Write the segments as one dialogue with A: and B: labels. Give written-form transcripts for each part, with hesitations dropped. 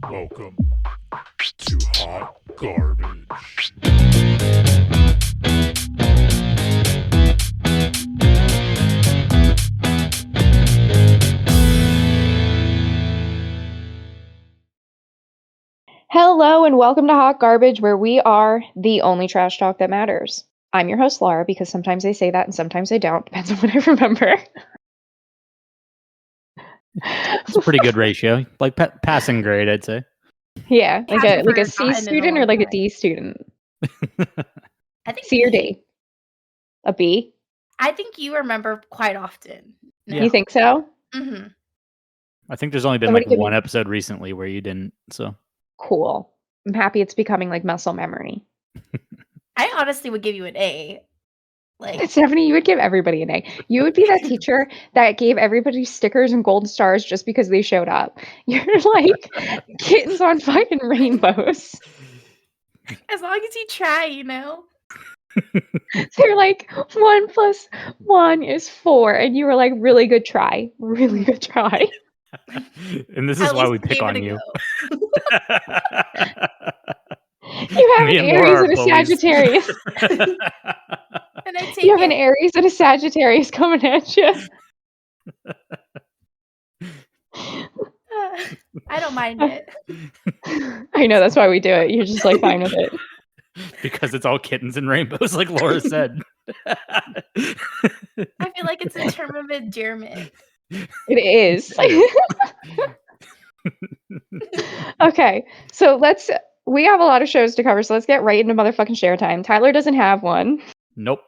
A: Welcome to Hot Garbage.
B: Hello and welcome to Hot Garbage, where we are the only trash talk that matters. I'm your host, Laura, because sometimes I say that and sometimes I don't. Depends on what I remember.
C: It's a pretty good ratio, like passing grade, I'd say.
B: Yeah, like
D: Hasn't
B: a C
D: forgotten in a
B: student or
D: long
B: like a
D: time.
B: D student?
D: I think
B: C or D? A B?
D: I think you remember quite often.
C: Yeah.
B: You think so?
D: Mm-hmm.
C: I think there's only been
B: Somebody
C: like
B: give
C: one
B: me-
C: episode recently where you didn't. So
B: Cool. I'm happy it's becoming like muscle memory.
D: I honestly would give you an A. Like,
B: Stephanie, you would give everybody an A. You would be that teacher that gave everybody stickers and gold stars just because they showed up. You're like kittens on fucking rainbows.
D: as long as you try, you know.
B: They're like 1 + 1 is 4, and you were like, really good try, really good try.
C: and this is
D: At
C: why
D: least
C: we
D: you
C: pick
D: gave
C: on
D: it a
C: you.
B: You have
C: Me
B: an
C: and Laura
B: Aries
C: are
B: and a
C: bullies.
B: Sagittarius.
D: And I take
B: You have an
D: it.
B: Aries and a Sagittarius coming at you.
D: I don't mind it.
B: I know, that's why we do it. You're just like fine with it.
C: Because it's all kittens and rainbows, like Laura said.
D: I feel like it's a term of endearment.
B: It is. Okay, so we have a lot of shows to cover, so let's get right into motherfucking share time. Tyler doesn't have one.
C: Nope.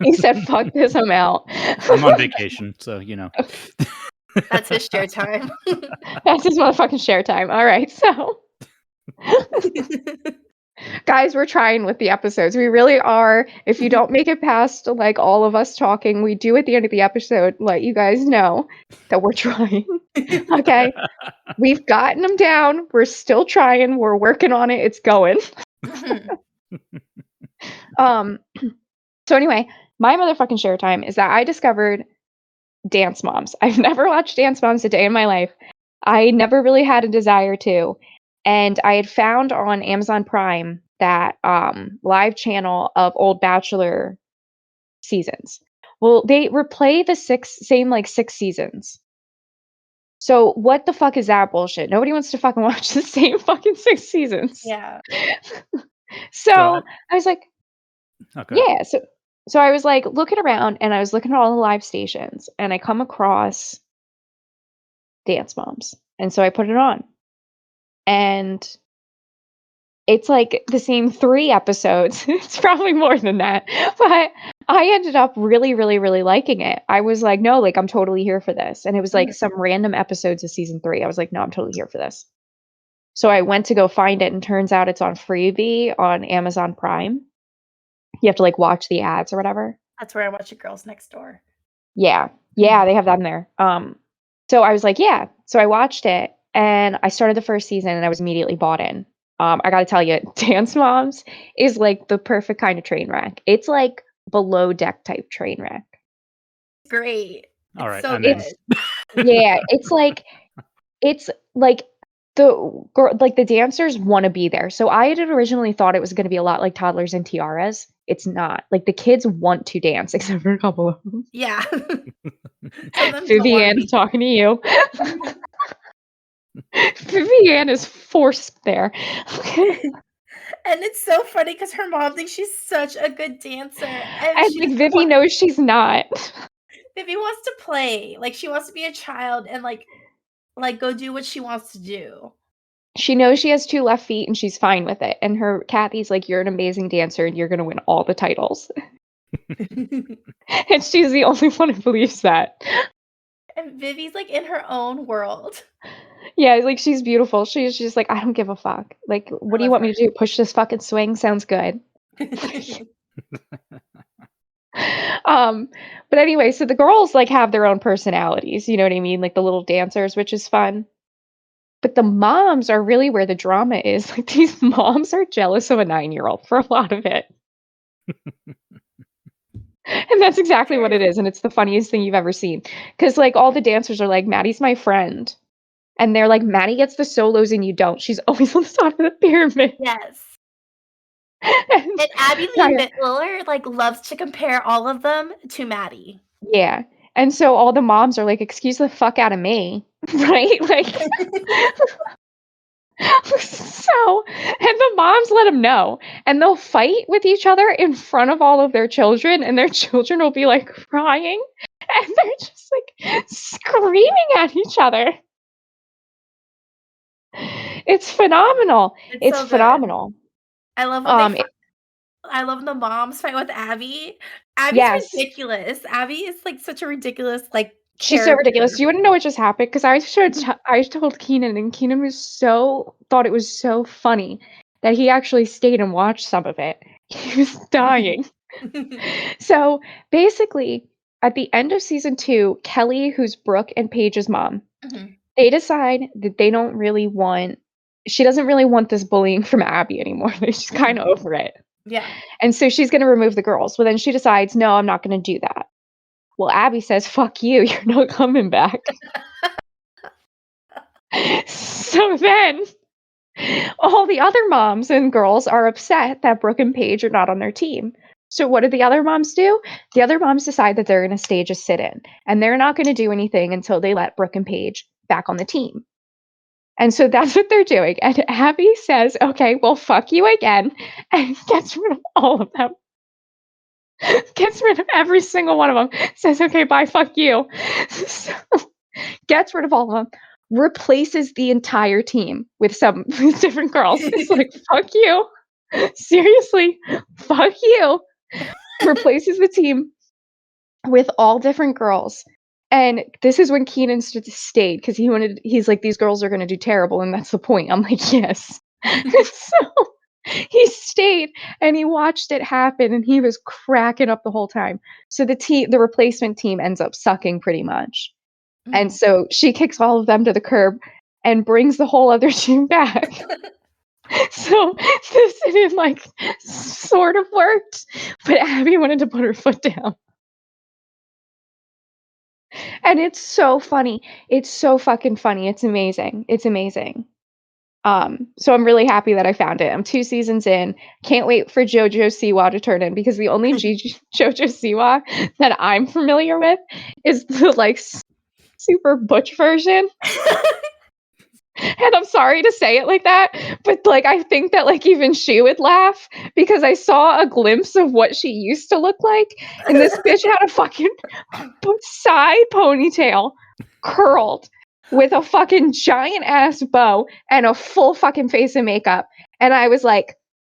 B: He said, fuck this, I'm out.
C: I'm on vacation, so you know.
D: That's his share time.
B: That's his motherfucking share time. All right, so guys, we're trying with the episodes. We really are. If you don't make it past like all of us talking, we do at the end of the episode let you guys know that we're trying. Okay, we've gotten them down. We're still trying. We're working on it. It's going. So anyway, my motherfucking share time is that I discovered Dance Moms. I've never watched Dance Moms a day in my life. I never really had a desire to. And I had found on Amazon Prime that live channel of old Bachelor seasons. Well, they replay the six seasons. So what the fuck is that bullshit? Nobody wants to fucking watch the same fucking 6 seasons.
D: Yeah.
B: So I was like,
C: Okay.
B: yeah. So I was like looking around and I was looking at all the live stations and I come across Dance Moms. And so I put it on. And it's like the same 3 episodes. It's probably more than that. But I ended up really, really, really liking it. I was like, no, like I'm totally here for this. And it was like some random episodes of season 3. I was like, no, I'm totally here for this. So I went to go find it and turns out it's on Freebie on Amazon Prime. You have to like watch the ads or whatever.
D: That's where I watch The Girls Next Door.
B: Yeah. Yeah, they have that in there. So I was like, yeah. So I watched it and I started the first season and I was immediately bought in. I gotta tell you, Dance Moms is like the perfect kind of train wreck. It's like below deck type train wreck.
D: Great.
C: All right.
D: So
C: I'm
D: good.
B: Yeah, it's like the dancers want to be there. So I had originally thought it was going to be a lot like Toddlers and Tiaras. It's not. Like the kids want to dance, except for a couple of them.
D: Yeah.
B: Vivian, talking to you. Vivian is forced there.
D: And it's so funny because her mom thinks she's such a good dancer. And
B: like Vivi knows she's not.
D: Vivi wants to play. Like she wants to be a child and like go do what she wants to do.
B: She knows she has 2 left feet and she's fine with it. And her Kathy's like, you're an amazing dancer and you're gonna win all the titles. And she's the only one who believes that.
D: And Vivi's like in her own world.
B: Yeah, like she's beautiful. She's just like, I don't give a fuck. Like, what do you want me to do? Push this fucking swing? Sounds good. But anyway, so the girls like have their own personalities, you know what I mean? Like the little dancers, which is fun. But the moms are really where the drama is. Like these moms are jealous of a 9-year-old for a lot of it. And that's exactly what it is. And it's the funniest thing you've ever seen. Because like all the dancers are like, Maddie's my friend. And they're like, Maddie gets the solos and you don't. She's always on the top of the pyramid.
D: Yes.
B: And
D: And Abby Lee
B: Tyler-
D: Bittler like loves to compare all of them to Maddie.
B: yeah. And so all the moms are like, excuse the fuck out of me. Right? Like, so, and the moms let them know. And they'll fight with each other in front of all of their children. And their children will be like crying. And they're just like screaming at each other. It's phenomenal. It's
D: so good.
B: phenomenal.
D: I love when I love when the moms fight with Abby. Abby's
B: Yes.
D: ridiculous. Abby is like such a ridiculous like
B: She's so ridiculous. You want to know what just happened? Because I told Keenan, and Keenan thought it was so funny that he actually stayed and watched some of it. He was dying. So basically, at the end of season 2, Kelly, who's Brooke and Paige's mom, they decide that she doesn't really want this bullying from Abby anymore. She's kind of over it.
D: Yeah.
B: And so she's going to remove the girls. Well, then she decides, no, I'm not going to do that. Well, Abby says, fuck you, you're not coming back. So then all the other moms and girls are upset that Brooke and Paige are not on their team. So what do the other moms do? The other moms decide that they're going to stage a sit-in, and they're not going to do anything until they let Brooke and Paige back on the team. And so that's what they're doing. And Abby says, okay, well, fuck you again, and gets rid of all of them. Gets rid of every single one of them. Says, okay, bye, fuck you. So, gets rid of all of them. Replaces the entire team with different girls. It's like, fuck you. Seriously, fuck you. Replaces the team with all different girls. And this is when Keenan stayed, because he's like, these girls are going to do terrible, and that's the point. I'm like, yes. So he stayed and he watched it happen, and he was cracking up the whole time. So the replacement team ends up sucking pretty much. And so she kicks all of them to the curb and brings the whole other team back. So this like sort of worked, but Abby wanted to put her foot down. And it's so funny. It's so fucking funny. It's amazing. It's amazing. So I'm really happy that I found it. I'm 2 seasons in. Can't wait for JoJo Siwa to turn in, because the only JoJo Siwa that I'm familiar with is the like super butch version. And I'm sorry to say it like that, but like I think that like even she would laugh, because I saw a glimpse of what she used to look like, and this bitch had a fucking side ponytail curled with a fucking giant ass bow and a full fucking face of makeup. And I was like,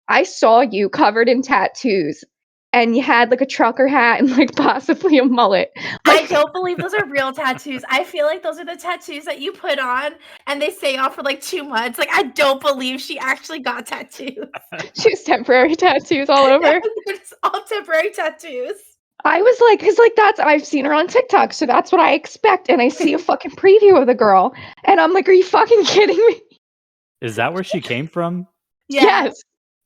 B: I saw you covered in tattoos, and you had like a trucker hat and like possibly a mullet. Like,
D: I don't believe those are real tattoos. I feel like those are the tattoos that you put on and they stay off for like 2 months. Like, I don't believe she actually got tattoos.
B: she has temporary tattoos all over.
D: It's all temporary tattoos.
B: I was like, because like I've seen her on TikTok, so that's what I expect. And I see a fucking preview of the girl, and I'm like, are you fucking kidding me?
C: Is that where she came from?
D: Yeah.
B: Yes.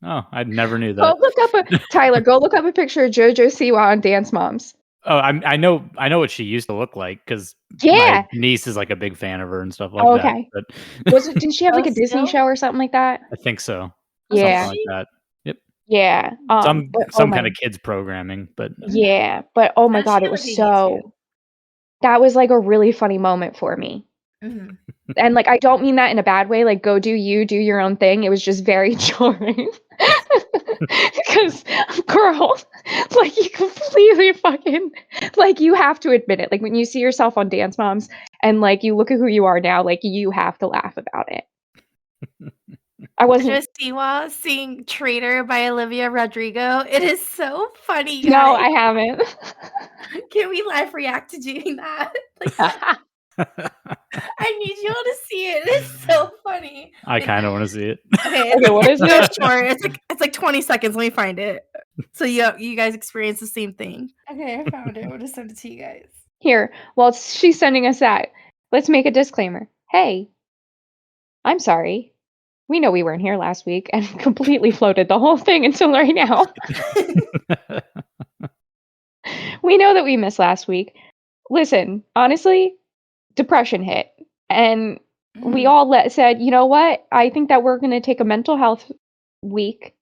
C: Oh, I never knew
B: Go
C: that.
B: look up Tyler. Go look up a picture of JoJo Siwa on Dance Moms.
C: Oh, I know what she used to look like, because
B: Yeah.
C: my niece is like a big fan of her and stuff like
B: Okay.
C: that. But
B: Didn't she have like a Disney
D: still?
B: show or something like that?
C: I think so.
B: Yeah.
C: Something like that.
B: Yeah.
C: Some
B: but,
C: kind of kids programming, but
B: Yeah, but oh my
D: Does
B: god,
D: she
B: it
D: have
B: was
D: a baby
B: so. That was like a really funny moment for me.
D: Mhm.
B: And like, I don't mean that in a bad way. Like, go do your own thing. It was just very jarring. Because, girl, like, you completely fucking, like, you have to admit it. Like, when you see yourself on Dance Moms and like you look at who you are now, like, you have to laugh about it. I wasn't.
D: JoJo Siwa sing Traitor by Olivia Rodrigo. It is so funny, guys.
B: No, I haven't.
D: Can we live react to doing that? Like, I need you all to see it. It's so funny.
C: I kind of want to see it.
D: Okay,
B: Okay, what is
D: it's
B: it?
D: short. It's like 20 seconds. Let me find it. So you guys experience the same thing. Okay, I found it. I'm gonna send it to you guys.
B: Here, while she's sending us that, let's make a disclaimer. Hey, I'm sorry. We know we weren't here last week and completely floated the whole thing until right now. We know that we missed last week. Listen, honestly, depression hit. And we all said, you know what? I think that we're going to take a mental health week,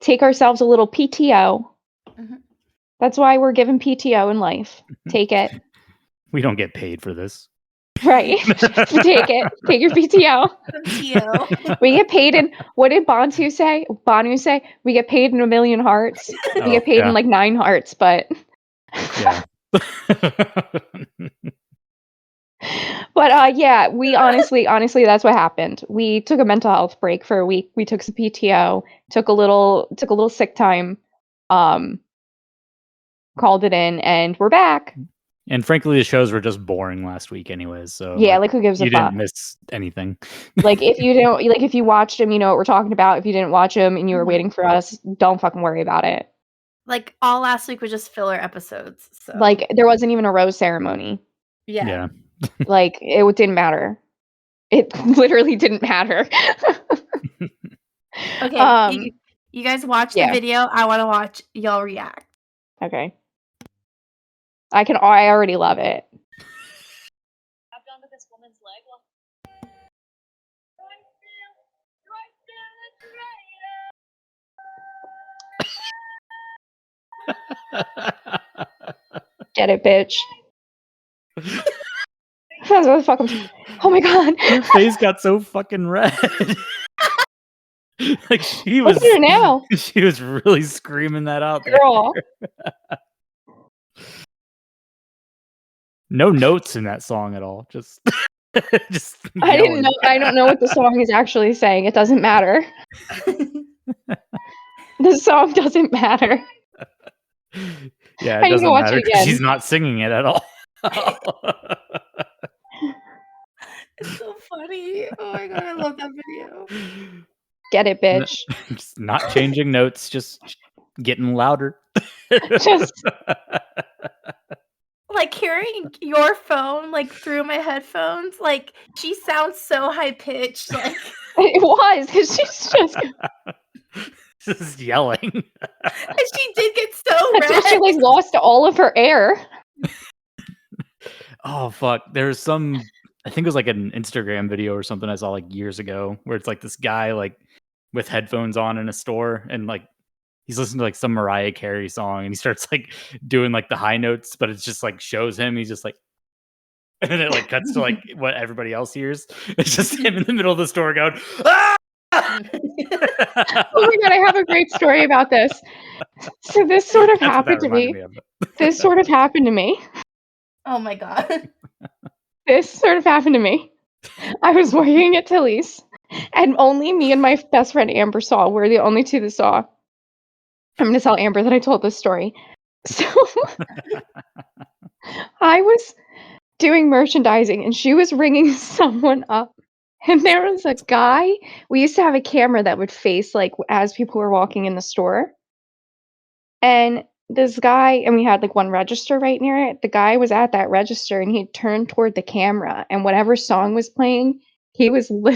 B: take ourselves a little PTO.
D: Mhm.
B: That's why we're given PTO in life. Take it.
C: We don't get paid for this.
B: Right. Take it. Take your PTO.
D: PTO.
B: We get paid in, what did Bonu say? We get paid in 1,000,000 hearts. We get paid in like 9 hearts, but
C: Yeah.
B: but yeah, we honestly, that's what happened. We took a mental health break for a week. We took some PTO, took a little sick time, called it in, and we're back.
C: And frankly, the shows were just boring last week anyways, so
B: Yeah, like who gives a
C: you
B: fuck?
C: didn't miss anything.
B: Like if you watched them, you know what we're talking about. If you didn't watch them and you were waiting for us, don't fucking worry about it.
D: Like all last week was just filler episodes. So
B: Like there wasn't even a rose ceremony.
D: yeah.
B: Like it didn't matter. It literally didn't matter.
D: Okay, you guys watch
B: yeah.
D: the video. I want to watch y'all react.
B: Okay. I already love it.
E: I've done with this woman's leg.
B: Get it, bitch. That's what the fuck oh my god.
C: Your face got so fucking red. Like she was.
B: Look at her now.
C: She was really screaming that out there.
B: Girl.
C: No notes in that song at all. Just
B: I didn't
C: yelling.
B: know. I don't know what the song is actually saying. It doesn't matter. The song doesn't matter.
C: Yeah,
B: I
C: it
B: need to
C: doesn't
B: watch
C: matter
B: it
C: 'cause
B: again.
C: she's not singing it at all.
D: It's so funny. Oh my god, I love that video.
B: Get it, bitch.
C: Just not changing notes, just getting louder.
B: Just
D: Like hearing your phone like through my headphones, like she sounds so high pitched. Like
B: it was because she's
C: just yelling.
D: and she did get so
B: that's why she
D: red.
B: like lost all of her air.
C: Oh fuck! There's some. I think it was like an Instagram video or something I saw like years ago where it's like this guy like with headphones on in a store and like he's listening to like some Mariah Carey song and he starts like doing like the high notes, but it's just like shows him. He's just like, and then it like cuts to like what everybody else hears. It's just him in the middle of the store going, ah!
B: Oh my god, I have a great story about this. So this sort of happened to me. This sort of happened to me.
D: Oh my god.
B: This sort of happened to me. I was working at Tilly's, and only me and my best friend Amber saw. We're the only two that saw. I'm going to tell Amber that I told this story. So I was doing merchandising, and she was ringing someone up. And there was a guy. We used to have a camera that would face like as people were walking in the store. And this guy, and we had like one register right near it. The guy was at that register and he turned toward the camera, and whatever song was playing, he was lip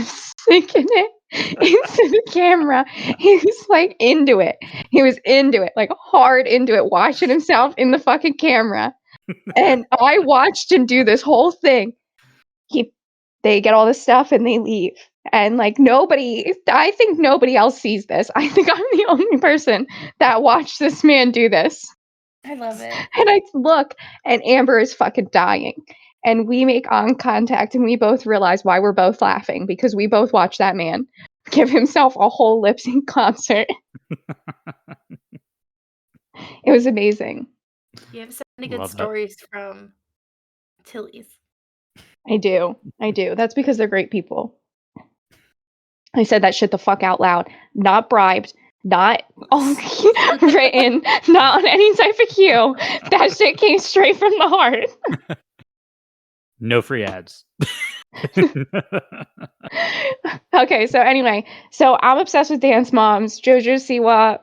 B: syncing it into the camera. He was like into it. He was into it, like hard into it, watching himself in the fucking camera. And I watched him do this whole thing. They get all this stuff and they leave. And like I think nobody else sees this. I think I'm the only person that watched this man do this.
D: I love it.
B: And I look and Amber is fucking dying. And we make eye contact and we both realize why we're both laughing, because we both watched that man give himself a whole lip sync concert. It was amazing.
D: You have so many good
C: Love that.
D: stories from Tilly's.
B: I do. That's because they're great people. I said that shit the fuck out loud. Not bribed. Not written. Not on any type of cue. That shit came straight from the heart.
C: No free ads.
B: Okay, so anyway. So I'm obsessed with Dance Moms. Jojo Siwa.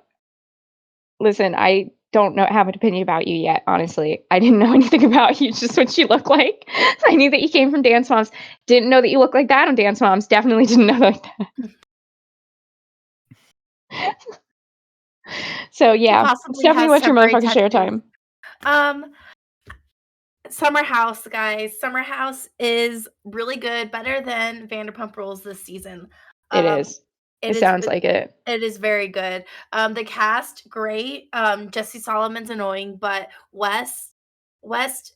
B: Listen, I don't have an opinion about you yet, honestly. I didn't know anything about you, just what you look like. I knew that you came from Dance Moms. Didn't know that you looked like that on Dance Moms. Definitely didn't know like that. So yeah,
D: Possibly
B: Stephanie,
D: has
B: what's your
D: temporary
B: motherfucking share
D: tattoos.
B: time?
D: Summer House, guys. Summer House is really good, better than Vanderpump Rules this season.
B: It is. It sounds like it.
D: It is very good. The cast, great. Jesse Solomon's annoying, but West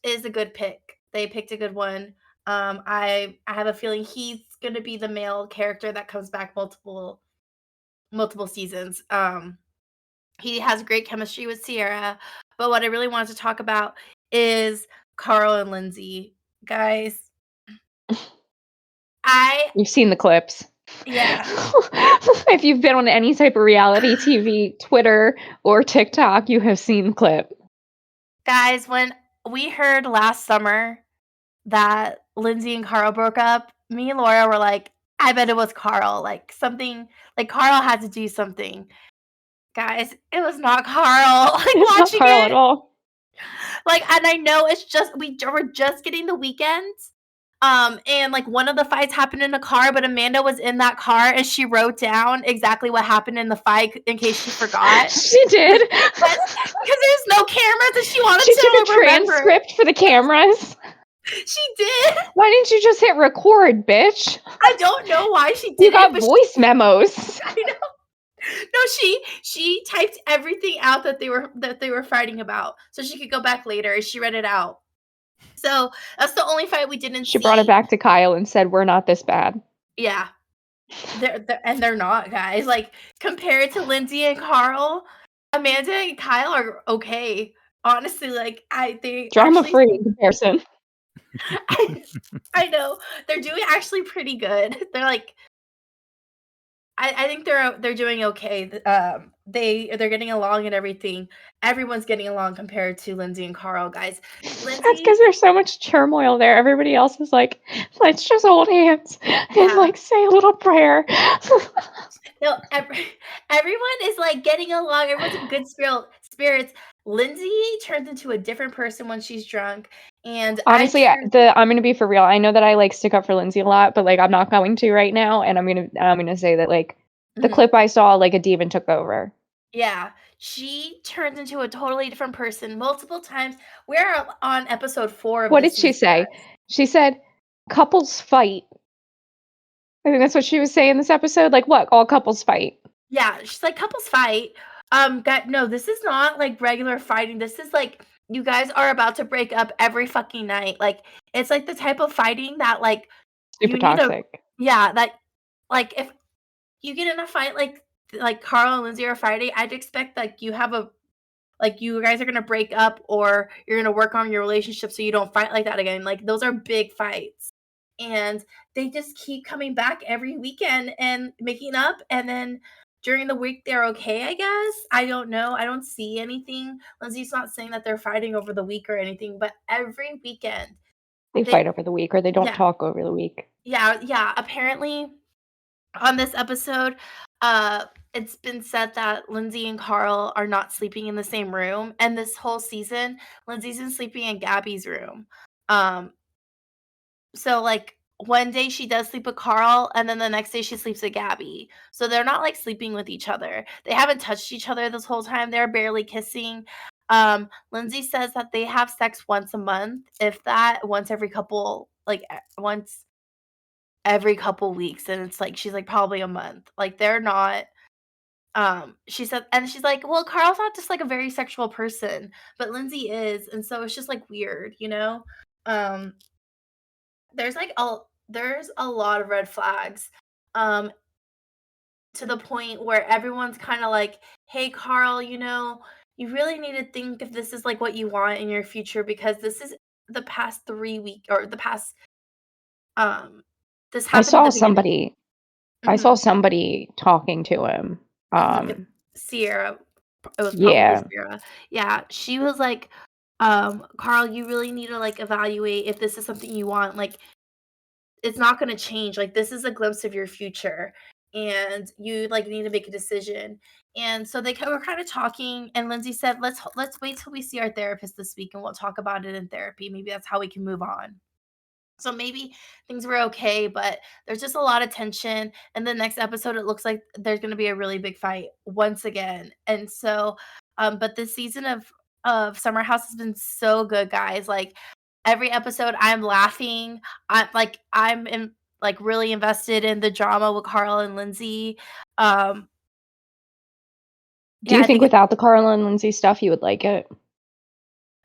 D: is a good pick. They picked a good one. I have a feeling he's gonna be the male character that comes back multiple seasons. He has great chemistry with Sierra, but what I really wanted to talk about is Carl and Lindsey. Guys,
B: You've seen the clips.
D: Yeah.
B: If you've been on any type of reality TV, Twitter, or TikTok, you have seen the clip.
D: Guys, when we heard last summer that Lindsey and Carl broke up, me and Laura were like, I bet it was Carl. Like something, like Carl had to do something. Guys, it was not Carl. Like
B: It's not
D: watching
B: Carl
D: it,
B: at all.
D: like, and I know it's just we're just getting the weekends. And like one of the fights happened in a car, but Amanda was in that car and she wrote down exactly what happened in the fight in case she forgot.
B: She did.
D: Because there's no cameras and she wanted
B: She
D: to
B: took a
D: remember.
B: transcript for the cameras.
D: She did.
B: Why didn't you just hit record, bitch?
D: I don't know why she did
B: You got
D: it, but
B: voice memos.
D: I know. No, she typed everything out that they were fighting about, so she could go back later and she read it out. So that's the only fight we didn't see.
B: She brought it back to Kyle and said, "We're not this bad."
D: Yeah, they're not, guys. Like compared to Lindsey and Carl, Amanda and Kyle are okay. Honestly, like they
B: Drama
D: actually-
B: free in comparison.
D: I know they're doing actually pretty good. They're like, I think they're doing okay. They're getting along and everything. Everyone's getting along compared to Lindsey and Carl, guys.
B: That's
D: Lindsey,
B: because there's so much turmoil there. Everybody else is like, let's just hold hands and
D: Yeah.
B: like say a little prayer.
D: no, everyone is like getting along. Everyone's in good spirits. Lindsey turns into a different person when she's drunk, and
B: Honestly, I'm gonna be for real. I know that I like stick up for Lindsey a lot, but like I'm not going to right now. And I'm gonna say that like the
D: Mhm.
B: clip I saw, like a demon took over.
D: Yeah, she turns into a totally different person multiple times. We're on episode 4 of
B: What
D: this
B: did she
D: season,
B: say?
D: guys.
B: She said, "Couples fight." I think that's what she was saying in this episode. Like, what? All couples fight.
D: Yeah, she's like, couples fight. No, this is not like regular fighting. This is like you guys are about to break up every fucking night. Like it's like the type of fighting that like
B: Super
D: you need
B: toxic.
D: yeah, that like if you get in a fight like Carl and Lindsey are fighting, I'd expect like you guys are gonna break up or you're gonna work on your relationship so you don't fight like that again. Like those are big fights. And they just keep coming back every weekend and making up, and then during the week they're okay, I guess. I don't know. I don't see anything. Lindsay's not saying that they're fighting over the week or anything, but every weekend
B: They fight over the week, or they don't
D: Yeah.
B: talk over the week.
D: yeah, apparently on this episode, it's been said that Lindsey and Carl are not sleeping in the same room, and this whole season, Lindsay's been sleeping in Gabby's room. So like one day she does sleep with Carl, and then the next day she sleeps with Gabby. So they're not like sleeping with each other. They haven't touched each other this whole time. They're barely kissing. Lindsay says that they have sex once a month, if that, once every couple weeks, and it's like she's like probably a month. Like they're not she said, and she's like, well, Carl's not just like a very sexual person, but Lindsay is, and so it's just like weird, you know? There's a lot of red flags. To the point where everyone's kind of like, hey Carl, you really need to think if this is like what you want in your future, because this is the past 3 weeks, or the past this happened
B: I
D: at
B: saw
D: the beginning.
B: somebody talking to him.
D: Sierra. It was
B: Yeah.
D: probably Sierra. Yeah, she was like, Carl, you really need to like evaluate if this is something you want. Like, it's not going to change. Like, this is a glimpse of your future, and you like need to make a decision. And so they were kind of talking, and Lindsay said, let's wait till we see our therapist this week and we'll talk about it in therapy. Maybe that's how we can move on. So maybe things were okay, but there's just a lot of tension. And the next episode, it looks like there's going to be a really big fight once again. And so, but this season of Summer House has been so good, guys. Like every episode I'm laughing. I'm really invested in the drama with Carl and Lindsey.
B: Do you think without the Carl and Lindsey stuff, you would like it?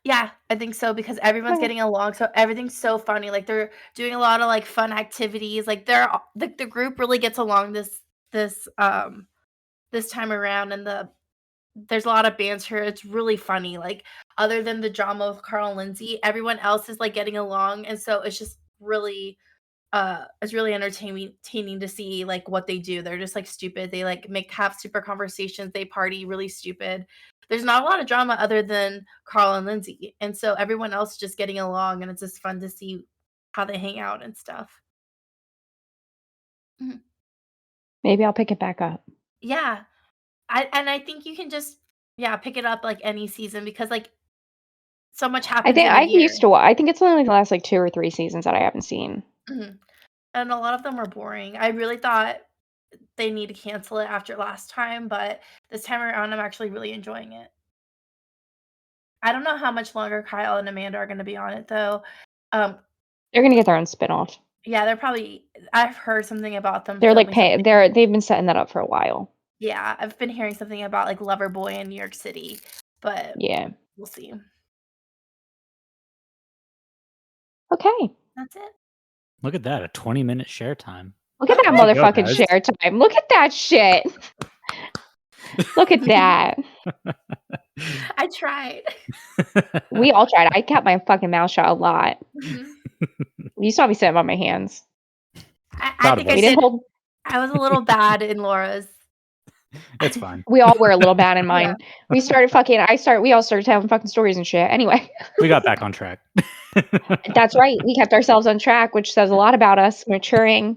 D: Yeah, I think so because everyone's
B: Okay.
D: getting along, so everything's so funny. Like they're doing a lot of like fun activities. Like the group really gets along this time around, and there's a lot of banter. It's really funny. Like other than the drama with Carl and Lindsey, everyone else is like getting along, and so it's just really it's really entertaining to see like what they do. They're just like stupid. They like have stupid conversations. They party really stupid. There's not a lot of drama other than Carl and Lindsey, and so everyone else is just getting along, and it's just fun to see how they hang out and stuff.
B: Maybe I'll pick it back up.
D: Yeah, I think you can just pick it up like any season because like so much happens.
B: I used to. I think it's only like the last like 2 or 3 seasons that I haven't seen.
D: And a lot of them were boring. I really thought they need to cancel it after last time, but this time around, I'm actually really enjoying it. I don't know how much longer Kyle and Amanda are going to be on it, though.
B: They're going to get their own spinoff.
D: Yeah, they're probably. I've heard something about them.
B: They're like they've been setting that up for a while.
D: Yeah, I've been hearing something about like Loverboy in New York City, but
B: yeah,
D: we'll see.
B: Okay,
D: that's it.
C: Look at that, a 20-minute share time.
B: Look at that motherfucking share time. Look at that shit. Look at that.
D: I tried.
B: We all tried. I kept my fucking mouth shut a lot. You saw me sitting on my hands.
D: I think I was a little bad in Laura's.
C: It's fine.
B: We all were a little bad in mine. Yeah. We all started telling fucking stories and shit. Anyway.
C: We got back on track.
B: That's right. We kept ourselves on track, which says a lot about us maturing.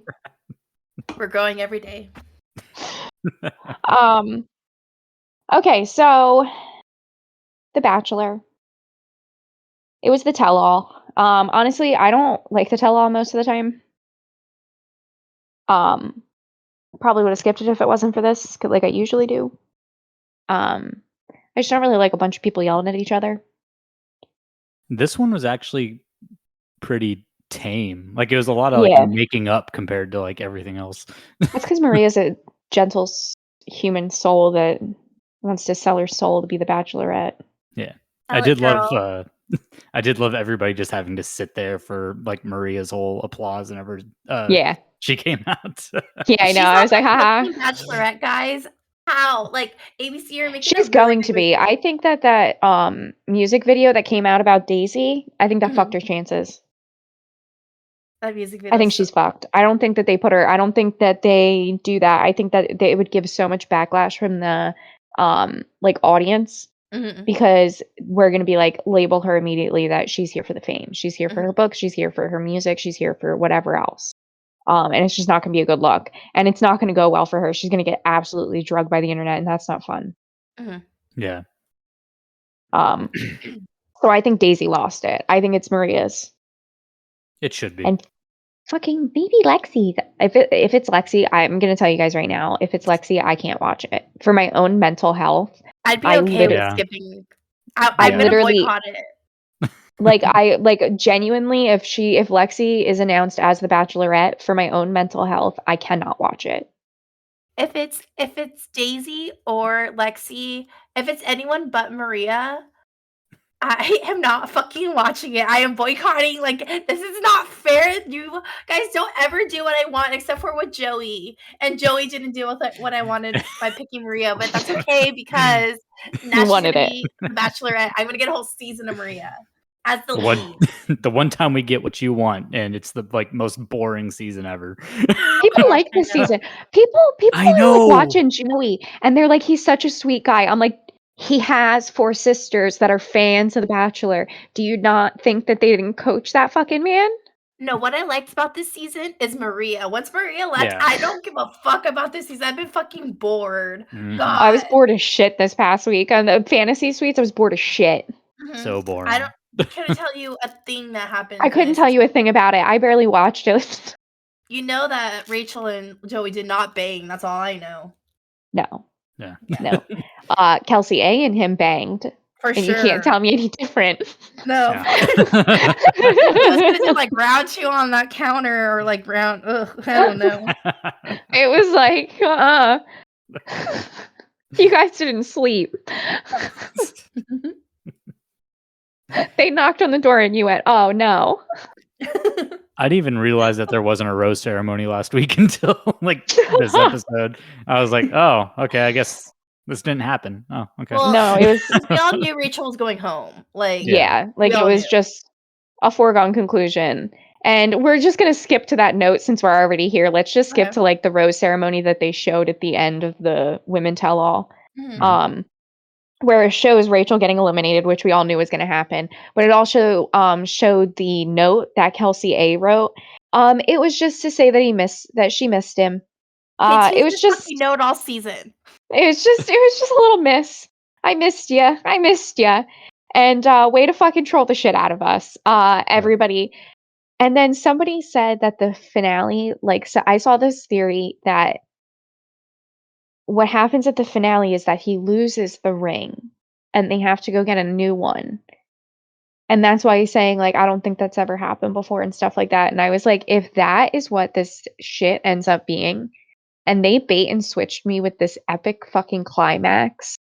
D: We're growing every day.
B: Okay, so The Bachelor. It was the tell-all. Honestly, I don't like the tell-all most of the time. Probably would have skipped it if it wasn't for this, like I usually do. I just don't really like a bunch of people yelling at each other.
C: This one was actually pretty tame. Like it was a lot of like making up compared to like everything else.
B: That's because Maria's a gentle human soul that wants to sell her soul to be the Bachelorette.
C: Yeah, I did love everybody just having to sit there for like Maria's whole applause and ever. She came out.
B: Yeah, I know. I was like, haha.
D: Bachelorette, guys. How? Like ABC are making.
B: She's going to be. I think that music video that came out about Daisy, I think that fucked her chances.
D: That music video.
B: I think she's fucked. I don't think that they put her. I don't think that they do that. I think that it would give so much backlash from the like audience because we're gonna be like label her immediately that she's here for the fame. She's here for her books. She's here for her music. She's here for whatever else. And it's just not going to be a good look. And it's not going to go well for her. She's going to get absolutely drugged by the internet, and that's not fun.
C: Yeah.
B: So I think Daisy lost it. I think it's Maria's.
C: It should be.
B: And fucking maybe Lexi. If it's Lexi, I'm going to tell you guys right now, if it's Lexi, I can't watch it. For my own mental health.
D: I'd be okay with skipping. I'm going to boycott it.
B: Genuinely, if Lexi is announced as the Bachelorette, for my own mental health, I cannot watch it.
D: If it's Daisy or Lexi, if it's anyone but Maria, I am not fucking watching it. I am boycotting. Like, this is not fair. You guys don't ever do what I want except for with Joey. And Joey didn't do what I wanted by picking Maria, but that's okay because now she's gonna be the Bachelorette. I'm gonna get a whole season of Maria. As the lead.
C: The one time we get what you want, and it's the like most boring season ever.
B: People like this season. People are like watching Joey, and they're like, he's such a sweet guy. I'm like, he has 4 sisters that are fans of The Bachelor. Do you not think that they didn't coach that fucking man?
D: No, what I liked about this season is Maria. Once Maria left, I don't give a fuck about this season. I've been fucking bored. God.
B: I was bored as shit this past week on the fantasy suites. I was bored as shit.
C: So boring.
D: Couldn't tell you a thing that happened.
B: I couldn't tell you a thing about it. I barely watched it.
D: You know that Rachel and Joey did not bang. That's all I know.
B: No.
C: Yeah.
B: No. Kelsey A and him banged.
D: For
B: and
D: sure.
B: you can't tell me any different.
D: No.
C: Yeah.
D: I was gonna say like round 2 on that counter or like round. Ugh, I don't know.
B: It was like, you guys didn't sleep. They knocked on the door and you went, oh no.
C: I didn't even realize that there wasn't a rose ceremony last week until like this episode. I was like, oh, okay, I guess this didn't happen. Oh, okay.
D: Well,
B: No, it was,
D: we all knew Rachel was going home. Like,
B: yeah, like
D: we
B: it
D: all
B: was
D: knew.
B: just a foregone conclusion. And we're just going to skip to that note since we're already here. Let's just skip
D: Okay.
B: to like the rose ceremony that they showed at the end of the Women Tell All.
D: Mhm.
B: Where it shows Rachel getting eliminated, which we all knew was going to happen. But it also showed the note that Kelsey A wrote. It was just to say that she missed him.
D: They
B: It was
D: teased
B: just
D: this note all season.
B: it was just a little miss. I missed ya. And way to fucking troll the shit out of us, everybody. And then somebody said that the finale, like, so I saw this theory that what happens at the finale is that he loses the ring and they have to go get a new one. And that's why he's saying, like, I don't think that's ever happened before and stuff like that. And I was like, if that is what this shit ends up being, and they bait and switched me with this epic fucking climax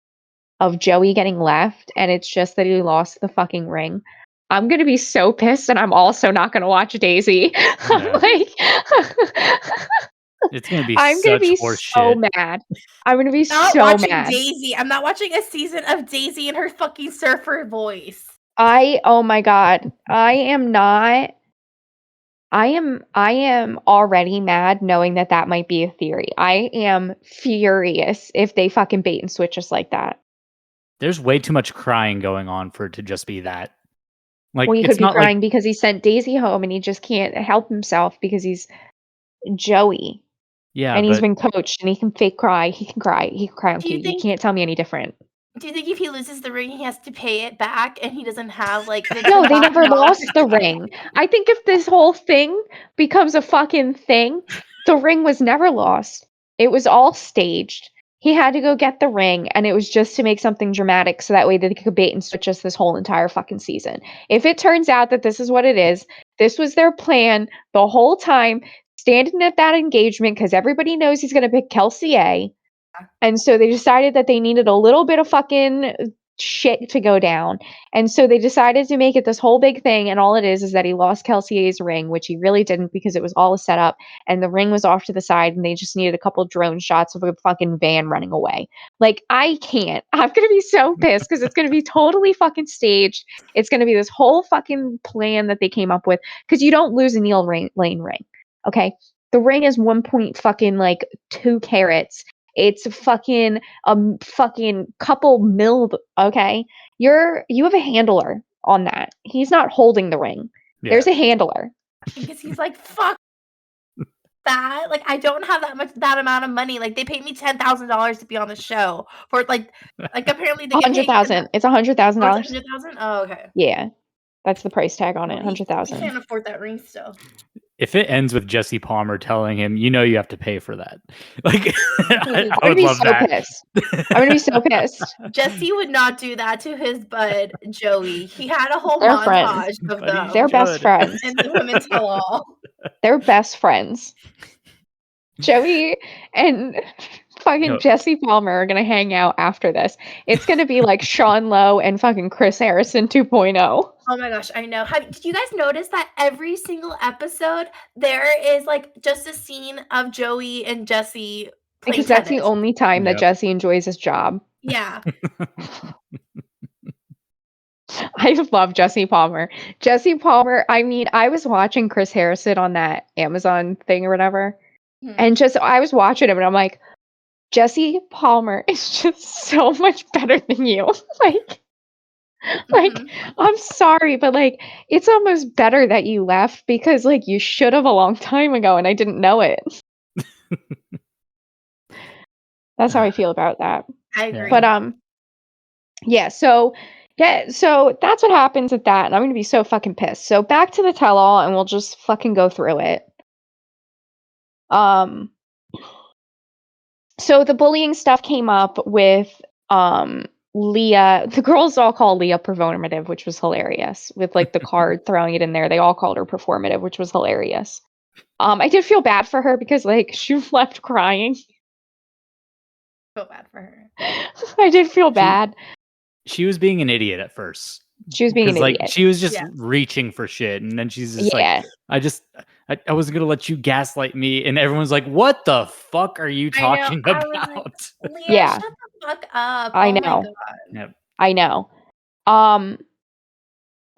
B: of Joey getting left, and it's just that he lost the fucking ring, I'm gonna be so pissed, and I'm also not gonna watch Daisy. I'm
C: Yeah.
B: like,
C: It's gonna be
B: I'm gonna
C: such
B: be
C: horse
B: so
C: shit.
B: mad. I'm gonna be
D: Not
B: so
D: watching
B: mad.
D: Daisy. I'm not watching a season of Daisy and her fucking surfer voice.
B: Oh my god, I am already mad knowing that that might be a theory. I am furious if they fucking bait and switch us like that.
C: There's way too much crying going on for it to just be that. Like,
B: Well, he
C: it's
B: could be
C: not like
B: crying because he sent Daisy home and he just can't help himself because he's Joey
C: yeah,
B: and he's
C: but
B: been coached and he can fake cry. He can cry. He can cry on
D: Do you
B: cue. You
D: think-
B: can't tell me any different.
D: Do you think if he loses the ring, he has to pay it back and he doesn't have like the
B: No, they
D: top
B: never
D: knot?
B: lost the ring. I think if this whole thing becomes a fucking thing, the ring was never lost. It was all staged. He had to go get the ring, and it was just to make something dramatic so that way they could bait and switch us this whole entire fucking season. If it turns out that this is what it is, this was their plan the whole time, standing at that engagement because everybody knows he's going to pick Kelsey A. And so they decided that they needed a little bit of fucking shit to go down. And so they decided to make it this whole big thing. And all it is that he lost Kelsey A's ring, which he really didn't because it was all a setup. And the ring was off to the side and they just needed a couple drone shots of a fucking van running away. Like, I can't. I'm going to be so pissed because it's going to be totally fucking staged. It's going to be this whole fucking plan that they came up with because you don't lose a Neil Lane ring. Okay. The ring is 2 carats. It's fucking fucking couple mil. Okay, you have a handler on that. He's not holding the ring.
C: yeah.
B: There's a handler.
D: Because he's like, fuck that. Like, I don't have that amount of money. Like, they paid me $10,000 to be on the show for like apparently they get paid
B: $100,000. It's $100,000.
D: $100,000. Oh, okay.
B: Yeah, that's the price tag on it.
D: Well, he can't
B: $100,000.
D: afford that ring still.
C: If it ends with Jesse Palmer telling him, you know, you have to pay for that. Like, I
B: I'm gonna
C: would
B: be
C: love
B: so
C: that.
B: pissed. I'm gonna be so pissed.
D: Jesse would not do that to his bud Joey. He had a whole
B: They're
D: montage
B: friends.
D: of
C: But he
D: them.
B: They're best
C: Good.
B: friends.
D: And the Women Tell All.
B: They're best friends. Joey and fucking
C: No.
B: Jesse Palmer are gonna hang out after this. It's gonna be like Sean Lowe and fucking Chris Harrison 2.0.
D: Oh my gosh, I know. Did you guys notice that every single episode there is like just a scene of Joey and Jesse playing
B: Because that's the
D: tennis?
B: only time that
C: Yep.
B: Jesse enjoys his job.
D: Yeah.
B: I love Jesse Palmer. Jesse Palmer, I mean, I was watching Chris Harrison on that Amazon thing or whatever.
D: Hmm.
B: And just I was watching him and I'm like, Jesse Palmer is just so much better than you. Like,
D: Mhm.
B: I'm sorry, but like it's almost better that you left because like you should have a long time ago and I didn't know it. That's how I feel about that.
D: I agree.
B: But so that's what happens at that, and I'm gonna be so fucking pissed. So back to the tell-all, and we'll just fucking go through it. So the bullying stuff came up with Leah, the girls all call Leah performative, which was hilarious. With like the card throwing it in there, they all called her performative, which was hilarious. I did feel bad for her because like she left crying.
D: Feel bad for her.
B: I did feel bad.
C: She was being an idiot at first.
B: She was being an
C: like
B: idiot.
C: she was just
D: Yeah.
C: reaching for shit, and then she's just
B: Yeah.
C: like, I wasn't gonna let you gaslight me, and everyone's like, what the fuck are you talking
D: I was
C: about?
D: like, Leah,
B: Yeah.
D: shut the fuck up.
B: I
D: Oh my
B: know.
D: god.
C: Yep.
B: I know.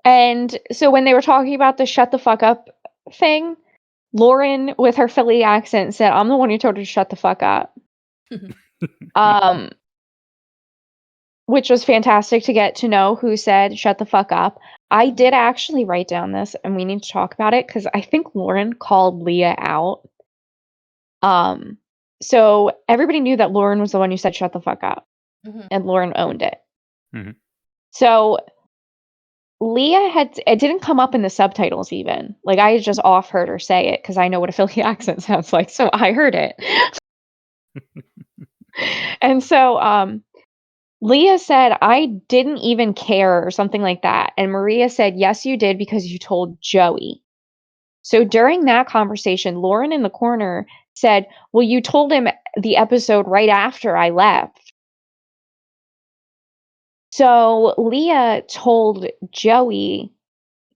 B: And so when they were talking about the shut the fuck up thing, Lauren with her Philly accent said, I'm the one who told her to shut the fuck up. Which was fantastic to get to know who said shut the fuck up. I did actually write down this, and we need to talk about it because I think Lauren called Leah out. So everybody knew that Lauren was the one who said shut the fuck up, and Lauren owned it.
C: Mhm.
B: So Leah it didn't come up in the subtitles even. Like I had just off heard her say it because I know what a Philly accent sounds like, so I heard it. And so Leah said, I didn't even care or something like that. And Maria said, yes, you did because you told Joey. So during that conversation, Lauren in the corner said, well, you told him the episode right after I left. So Leah told Joey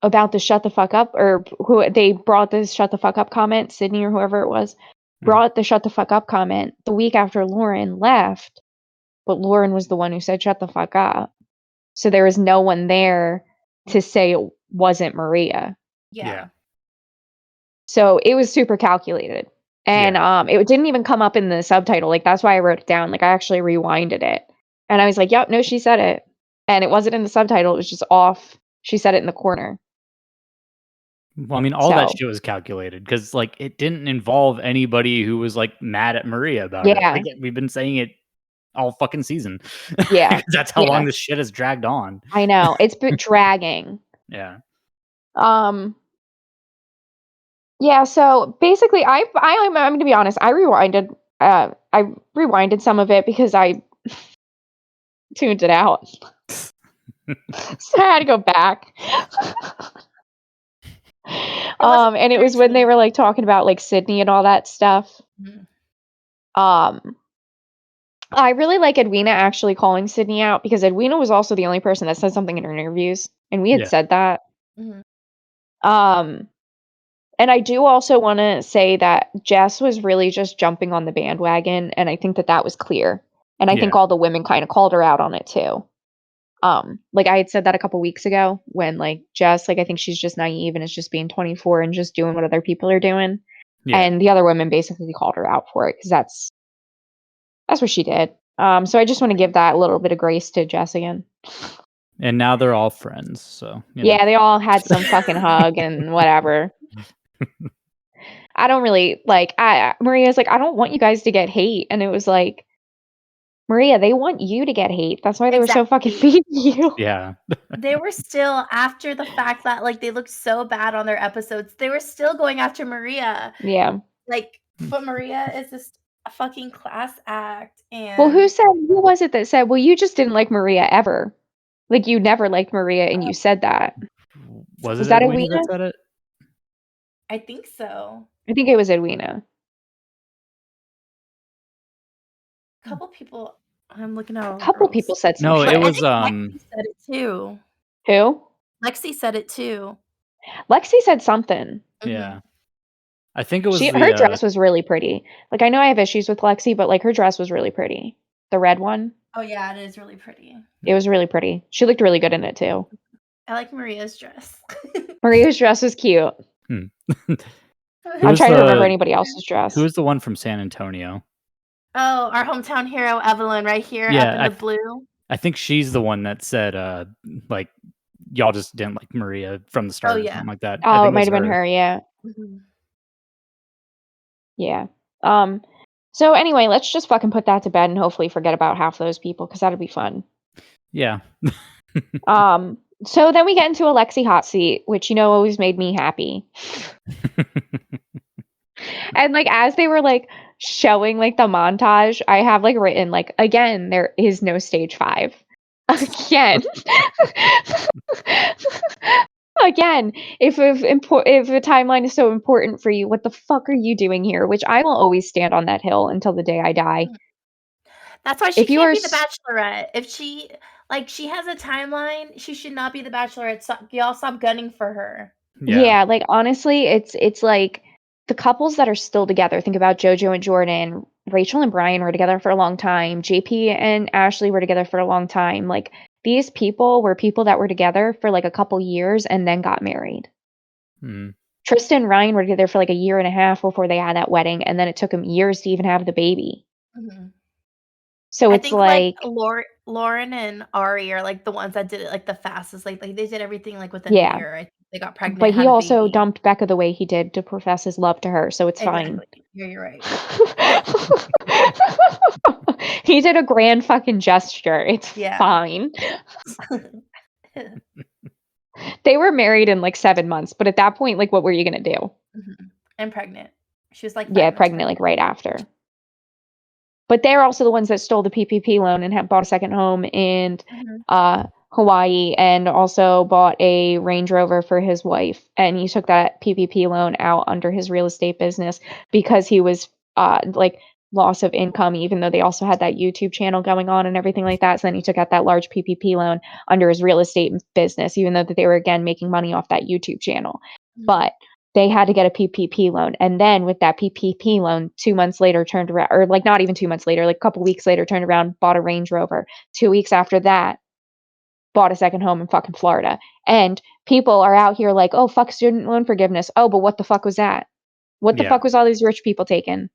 B: about the shut the fuck up, or who they brought the shut the fuck up comment, Sydney or whoever it was, brought the shut the fuck up comment the week after Lauren left. But Lauren was the one who said shut the fuck up. So there was no one there to say it wasn't Maria.
D: Yeah.
B: So it was super calculated. And it didn't even come up in the subtitle. Like that's why I wrote it down. Like I actually rewinded it. And I was like, yep, no, she said it. And it wasn't in the subtitle, it was just off. She said it in the corner.
C: Well, I mean, all that
B: So-
C: shit was calculated because, like, it didn't involve anybody who was like mad at Maria about it.
B: Yeah.
C: Like, we've been saying it all fucking season.
B: Yeah.
C: That's how
B: Yeah.
C: long this shit has dragged on.
B: I know. It's been dragging.
C: Yeah.
B: Yeah, so basically I'm going to be honest, I rewinded some of it because I tuned it out. So I had to go back. And it was when they were like talking about like Sydney and all that stuff. I really like Edwina actually calling Sydney out because Edwina was also the only person that said something in her interviews, and we had said that. And I do also want to say that Jess was really just jumping on the bandwagon, and I think that was clear. And I think all the women kind of called her out on it too. Like I had said that a couple weeks ago when like Jess, like I think she's just naive and is just being 24 and just doing what other people are doing.
C: Yeah.
B: And the other women basically called her out for it because that's what she did. So I just want to give that a little bit of grace to Jess again.
C: And now they're all friends. So
B: yeah, they all had some fucking hug and whatever. I don't really like. Maria's like, I don't want you guys to get hate, and it was like, Maria, they want you to get hate. That's why they were so fucking feeding you.
C: Yeah.
D: They were still, after the fact that like they looked so bad on their episodes, they were still going after Maria.
B: Yeah.
D: Like, but Maria is just a fucking class act. And
B: well, who was it that said, well, you just didn't like Maria ever? Like you never liked Maria, and you said that.
C: Was
B: that
C: Edwina
B: Edwina?
C: that said it?
D: I think so.
B: I think it was Edwina.
D: A couple people. I'm looking at.
B: A couple people said
C: No,
B: something.
C: it
D: I
C: was
D: think Lexi said it too.
B: Who?
D: Lexi said it too.
B: Lexi said something.
C: Yeah. I think it was
B: her dress was really pretty. Like I know I have issues with Lexi, but like her dress was really pretty. The red one.
D: Oh yeah, it is really pretty.
B: It was really pretty. She looked really good in it too.
D: I like Maria's dress.
B: Maria's dress was cute. I'm trying to remember anybody else's dress.
C: Who was the one from San Antonio?
D: Oh, our hometown hero Evelyn, right here up in the blue.
C: I think she's the one that said, like, y'all just didn't like Maria from the start or something like that.
B: Oh, it might have been her, yeah.
D: Mm-hmm.
B: Yeah. So anyway, let's just fucking put that to bed and hopefully forget about half those people because that'll be fun.
C: Yeah.
B: So then we get into a Lexi hot seat, which always made me happy. And like as they were like showing like the montage, I have like written like again there is no stage 5. Again. Again, if a timeline is so important for you, what the fuck are you doing here? Which I will always stand on that hill until the day I die.
D: That's why she
B: If you
D: can't
B: are
D: be the Bachelorette. If she has a timeline, she should not be the Bachelorette. Y'all stop gunning for her.
B: Yeah, like honestly, it's like the couples that are still together. Think about JoJo and Jordan. Rachel and Brian were together for a long time. JP and Ashley were together for a long time. Like these people were people that were together for like a couple years and then got married.
C: Hmm.
B: Tristan and Ryan were together for like a year and a half before they had that wedding, and then it took them years to even have the baby. So
D: I
B: it's
D: think
B: like,
D: Lauren and Ari are like the ones that did it like the fastest. Like they did everything like within a
B: yeah.
D: year. I think they got pregnant,
B: But he
D: had a
B: also
D: baby.
B: dumped Becca the way he did to profess his love to her, so it's fine.
D: Exactly. Yeah, you're right.
B: He did a grand fucking gesture. It's
D: Yeah.
B: fine. They were married in like 7 months, but at that point, like, what were you gonna do?
D: And pregnant. She was like 5
B: Yeah,
D: months
B: pregnant like right after. But they're also the ones that stole the PPP loan and bought a second home in Hawaii, and also bought a Range Rover for his wife. And he took that PPP loan out under his real estate business because he was like loss of income, even though they also had that YouTube channel going on and everything like that. So then he took out that large PPP loan under his real estate business, even though that they were again making money off that YouTube channel. But they had to get a PPP loan. And then with that PPP loan, 2 months later turned around, or like not even 2 months later, like a couple weeks later, turned around, bought a Range Rover. 2 weeks after that, bought a second home in fucking Florida. And people are out here like, oh, fuck student loan forgiveness. Oh, but what the fuck was that? What the fuck was all these rich people taking?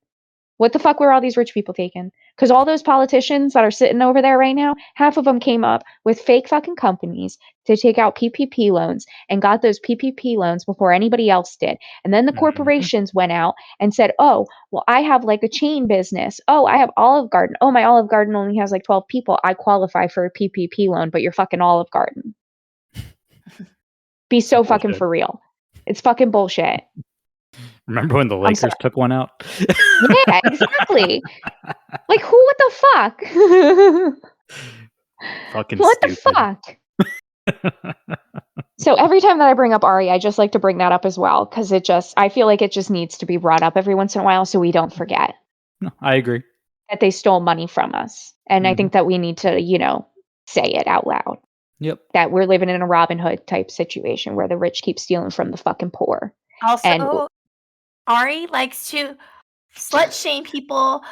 B: What the fuck were all these rich people taking? Because all those politicians that are sitting over there right now, half of them came up with fake fucking companies to take out PPP loans and got those PPP loans before anybody else did. And then the corporations went out and said, oh, well, I have like a chain business. Oh, I have Olive Garden. Oh, my Olive Garden only has like 12 people. I qualify for a PPP loan, but you're fucking Olive Garden. Be so fucking for real. It's fucking bullshit.
C: Remember when the Lakers took one out?
B: Yeah, exactly. Like, what the fuck?
C: Fucking
B: what
C: stupid.
B: the fuck? So every time that I bring up Ari, I just like to bring that up as well, because I feel like it just needs to be brought up every once in a while so we don't forget
C: No, I agree.
B: that they stole money from us. And I think that we need to, say it out loud.
C: Yep.
B: That we're living in a Robin Hood type situation where the rich keep stealing from the fucking poor.
D: Also, Ari likes to slut shame people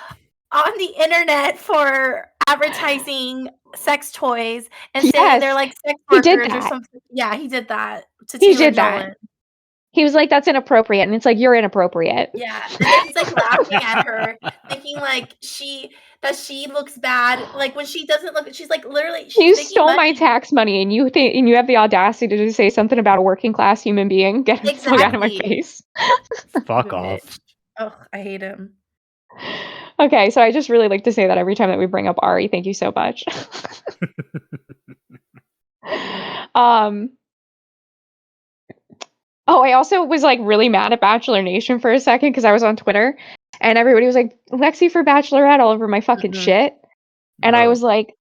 D: on the internet for advertising sex toys and saying they're like sex workers or something. Yeah, he did that to Taylor Nolan.
B: He was like, that's inappropriate. And it's like, you're inappropriate.
D: Yeah. And then he's like laughing at her, thinking like she looks bad. Like when she doesn't look, she's like literally.
B: You stole my tax money and you have the audacity to just say something about a working class human being. Get the fuck out of my face.
C: Fuck off.
D: Oh, I hate him.
B: Okay, so I just really like to say that every time that we bring up Ari. Thank you so much. Oh, I also was like really mad at Bachelor Nation for a second because I was on Twitter and everybody was like, Lexi for Bachelorette all over my fucking shit. And I was like,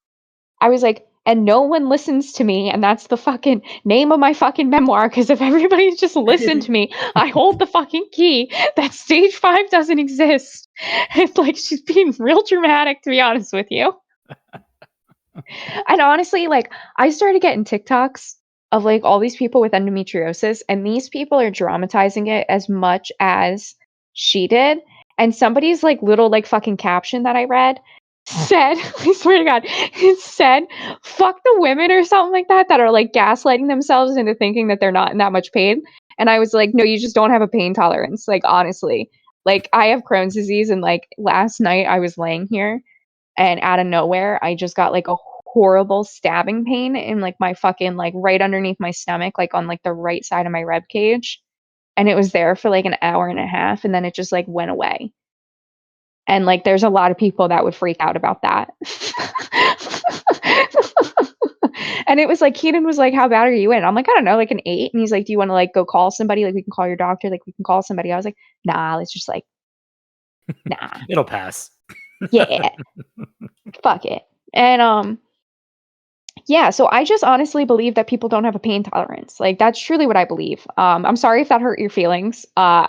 B: and no one listens to me, and that's the fucking name of my fucking memoir, because if everybody just listened to me, I hold the fucking key that stage 5 doesn't exist. It's like, she's being real dramatic, to be honest with you. And honestly, like, I started getting TikToks of like all these people with endometriosis, and these people are dramatizing it as much as she did. And somebody's like little like fucking caption that I read said, I swear to God, it said, fuck the women or something like that are like gaslighting themselves into thinking that they're not in that much pain. And I was like, no, you just don't have a pain tolerance. Like, honestly, like I have Crohn's disease, and like last night I was laying here and out of nowhere, I just got like a horrible stabbing pain in like my fucking like right underneath my stomach, like on like the right side of my rib cage. And it was there for like an hour and a half, and then it just like went away. And like there's a lot of people that would freak out about that. And it was like, Keaton was like, how bad are you in? I'm like, I don't know, like an 8. And he's like, do you want to like go call somebody? Like we can call your doctor, like we can call somebody. I was like, nah, let's just like, nah.
C: It'll pass.
B: Yeah. Fuck it. And Yeah, so I just honestly believe that people don't have a pain tolerance. Like that's truly what I believe. I'm sorry if that hurt your feelings. I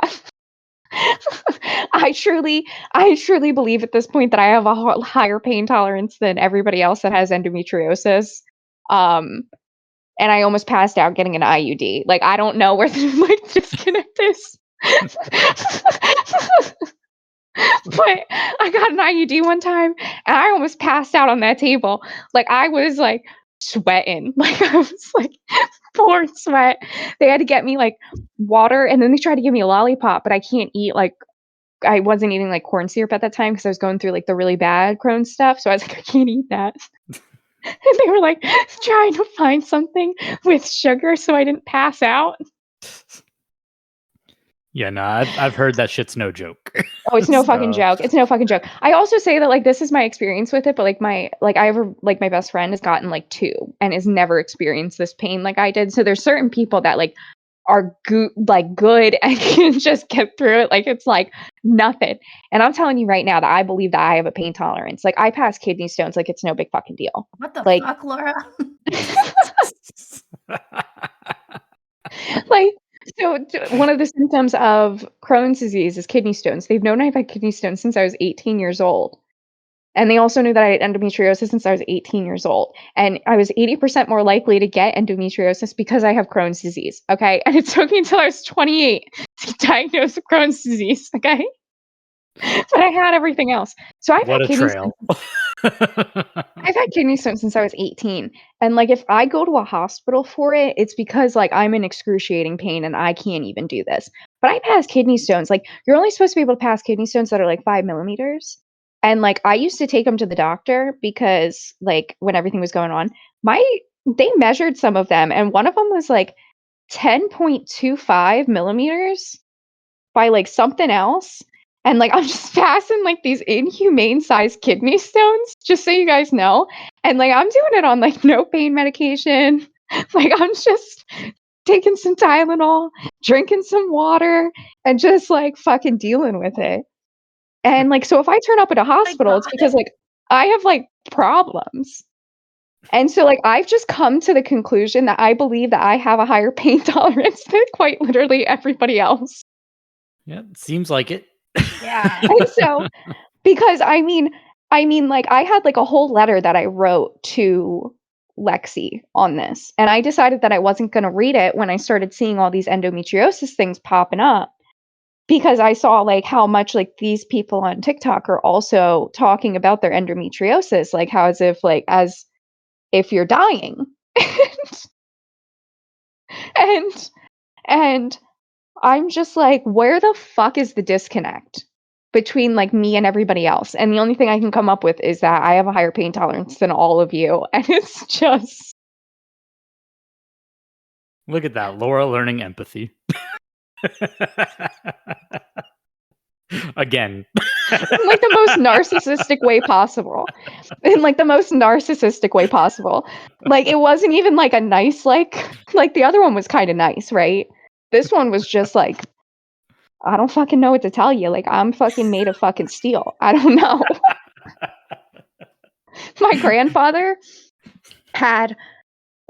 B: truly believe at this point that I have a higher pain tolerance than everybody else that has endometriosis. Um, and I almost passed out getting an IUD. Like I don't know where the like disconnect is. But I got an IUD one time and I almost passed out on that table. Like I was like sweating. Like I was like pouring sweat. They had to get me like water and then they tried to give me a lollipop, but I can't eat like I wasn't eating like corn syrup at that time because I was going through like the really bad Crohn's stuff. So I was like, I can't eat that. And they were like trying to find something with sugar so I didn't pass out.
C: Yeah, no, I've heard that shit's no joke.
B: Oh, it's no fucking
C: So-
B: joke. It's no fucking joke. I also say that like this is my experience with it, but like my best friend has gotten like 2 and has never experienced this pain like I did. So there's certain people that like are good and can just get through it like it's like nothing. And I'm telling you right now that I believe that I have a pain tolerance. Like I pass kidney stones like it's no big fucking deal.
D: What the
B: Like-
D: fuck, Laura?
B: Like so one of the symptoms of Crohn's disease is kidney stones. They've known I've had kidney stones since I was 18 years old. And they also knew that I had endometriosis since I was 18 years old. And I was 80% more likely to get endometriosis because I have Crohn's disease. Okay. And it took me until I was 28 to diagnose with Crohn's disease. Okay. But I had everything else. So I've
C: What
B: had
C: a
B: kidney
C: trail.
B: I've had kidney stones since I was 18. And like if I go to a hospital for it, it's because like I'm in excruciating pain and I can't even do this. But I pass kidney stones. Like you're only supposed to be able to pass kidney stones that are like 5 millimeters. And like I used to take them to the doctor because like when everything was going on, they measured some of them and one of them was like 10.25 millimeters by like something else. And like I'm just passing like these inhumane sized kidney stones, just so you guys know. And like I'm doing it on like no pain medication. Like I'm just taking some Tylenol, drinking some water, and just like fucking dealing with it. And like so if I turn up at a hospital, it's
D: God.
B: because like I have like problems. And so like I've just come to the conclusion that I believe that I have a higher pain tolerance than quite literally everybody else.
C: Yeah, seems like it.
D: Yeah.
B: And so because I mean like I had like a whole letter that I wrote to Lexi on this and I decided that I wasn't going to read it when I started seeing all these endometriosis things popping up because I saw like how much like these people on TikTok are also talking about their endometriosis like how as if you're dying. and and I'm just like where the fuck is the disconnect between like me and everybody else? And the only thing I can come up with is that I have a higher pain tolerance than all of you. And it's just
C: Look at that, Laura learning empathy. Again.
B: in like the most narcissistic way possible. In like the most narcissistic way possible. Like it wasn't even like a nice like the other one was kind of nice, right? This one was just like I don't fucking know what to tell you. Like I'm fucking made of fucking steel. I don't know. My grandfather had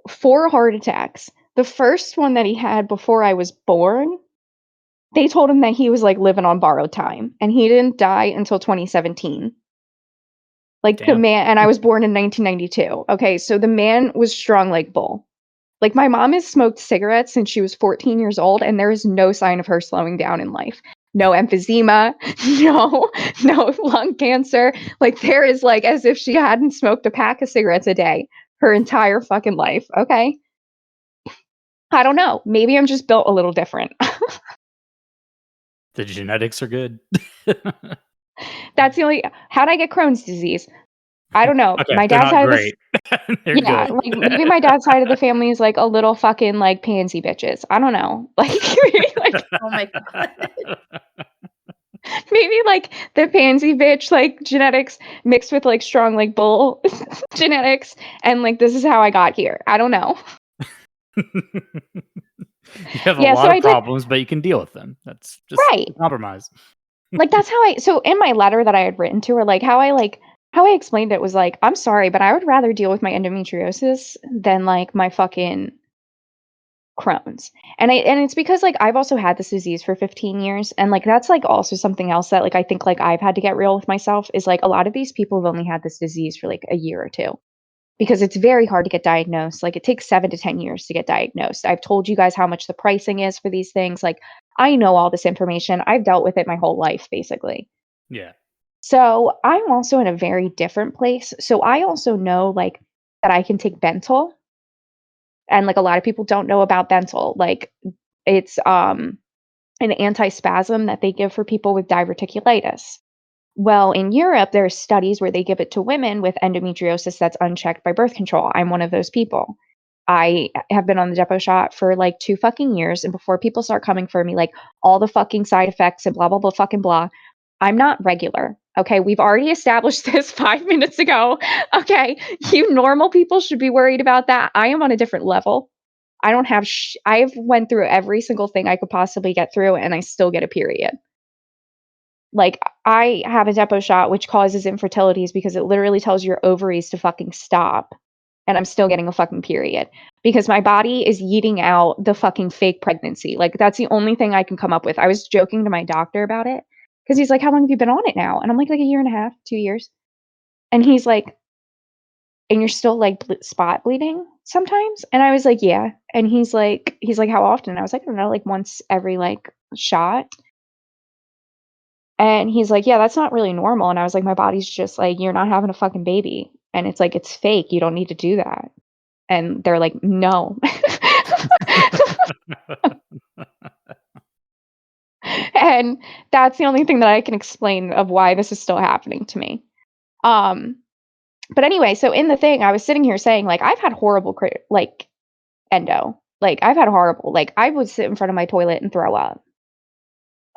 B: 4 heart attacks. The first one that he had before I was born, they told him that he was like living on borrowed time and he didn't die until 2017. Like the
C: Damn.
B: man, and I was born in 1992. Okay, so the man was strong like bull. Like my mom has smoked cigarettes since she was 14 years old and there is no sign of her slowing down in life. No emphysema, no lung cancer. Like there is like as if she hadn't smoked a pack of cigarettes a day her entire fucking life. Okay. I don't know. Maybe I'm just built a little different.
C: The genetics are good.
B: That's the only. How'd I get Crohn's disease? I don't know.
C: Okay,
B: My
C: they're
B: dad's
C: not
B: side of
C: great. They're
B: yeah,
C: good.
B: like maybe my dad's side of the family is like a little fucking like pansy bitches. I don't know. Like maybe like
D: Oh my god.
B: maybe like the pansy bitch like genetics mixed with like strong like bull genetics and like this is how I got here. I don't know.
C: You have a
B: Yeah,
C: lot
B: so
C: of
B: I did-
C: problems, but you can deal with them. That's just
B: Right.
C: a compromise.
B: Like that's how I so in my letter that I had written to her, like how I like how I explained it was like, I'm sorry, but I would rather deal with my endometriosis than like my fucking Crohn's. And it's because like I've also had this disease for 15 years, and like that's like also something else that like I think like I've had to get real with myself is like a lot of these people have only had this disease for like a year or two because it's very hard to get diagnosed. Like it takes 7 to 10 years to get diagnosed. I've told you guys how much the pricing is for these things. Like I know all this information. I've dealt with it my whole life basically.
C: Yeah.
B: So I'm also in a very different place. So I also know like that I can take Bentyl, and like a lot of people don't know about Bentyl. Like it's an antispasm that they give for people with diverticulitis. Well, in Europe, there's studies where they give it to women with endometriosis that's unchecked by birth control. I'm one of those people. I have been on the depot shot for like 2 fucking years, and before people start coming for me, like all the fucking side effects and blah, blah, blah, fucking blah, I'm not regular. Okay. We've already established this 5 minutes ago. Okay. You normal people should be worried about that. I am on a different level. I don't have, I've went through every single thing I could possibly get through, and I still get a period. Like I have a depot shot, which causes infertilities because it literally tells your ovaries to fucking stop. And I'm still getting a fucking period because my body is yeeting out the fucking fake pregnancy. Like that's the only thing I can come up with. I was joking to my doctor about it because he's like, how long have you been on it now? And I'm like a year and a half, 2 years. And he's like, and you're still like spot bleeding sometimes? And I was like, yeah. And he's like, how often? And I was like, I don't know, like once every like shot. And he's like, yeah, that's not really normal. And I was like, my body's just like, you're not having a fucking baby. And it's like, it's fake. You don't need to do that. And they're like, no. And that's the only thing that I can explain of why this is still happening to me. But anyway, so in the thing, I was sitting here saying, like, I've had horrible, like, endo. Like, I've had horrible, like, I would sit in front of my toilet and throw up,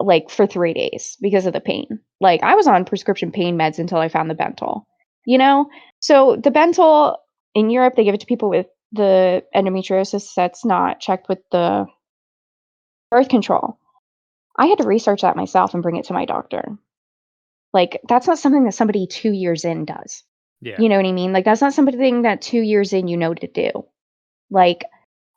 B: like, for 3 days because of the pain. Like, I was on prescription pain meds until I found the Bentyl, you know? So the Bentyl in Europe, they give it to people with the endometriosis that's not checked with the birth control. I had to research that myself and bring it to my doctor. Like, that's not something that somebody 2 years in does.
C: Yeah.
B: You know what I mean? Like, that's not something that 2 years in you know to do. Like,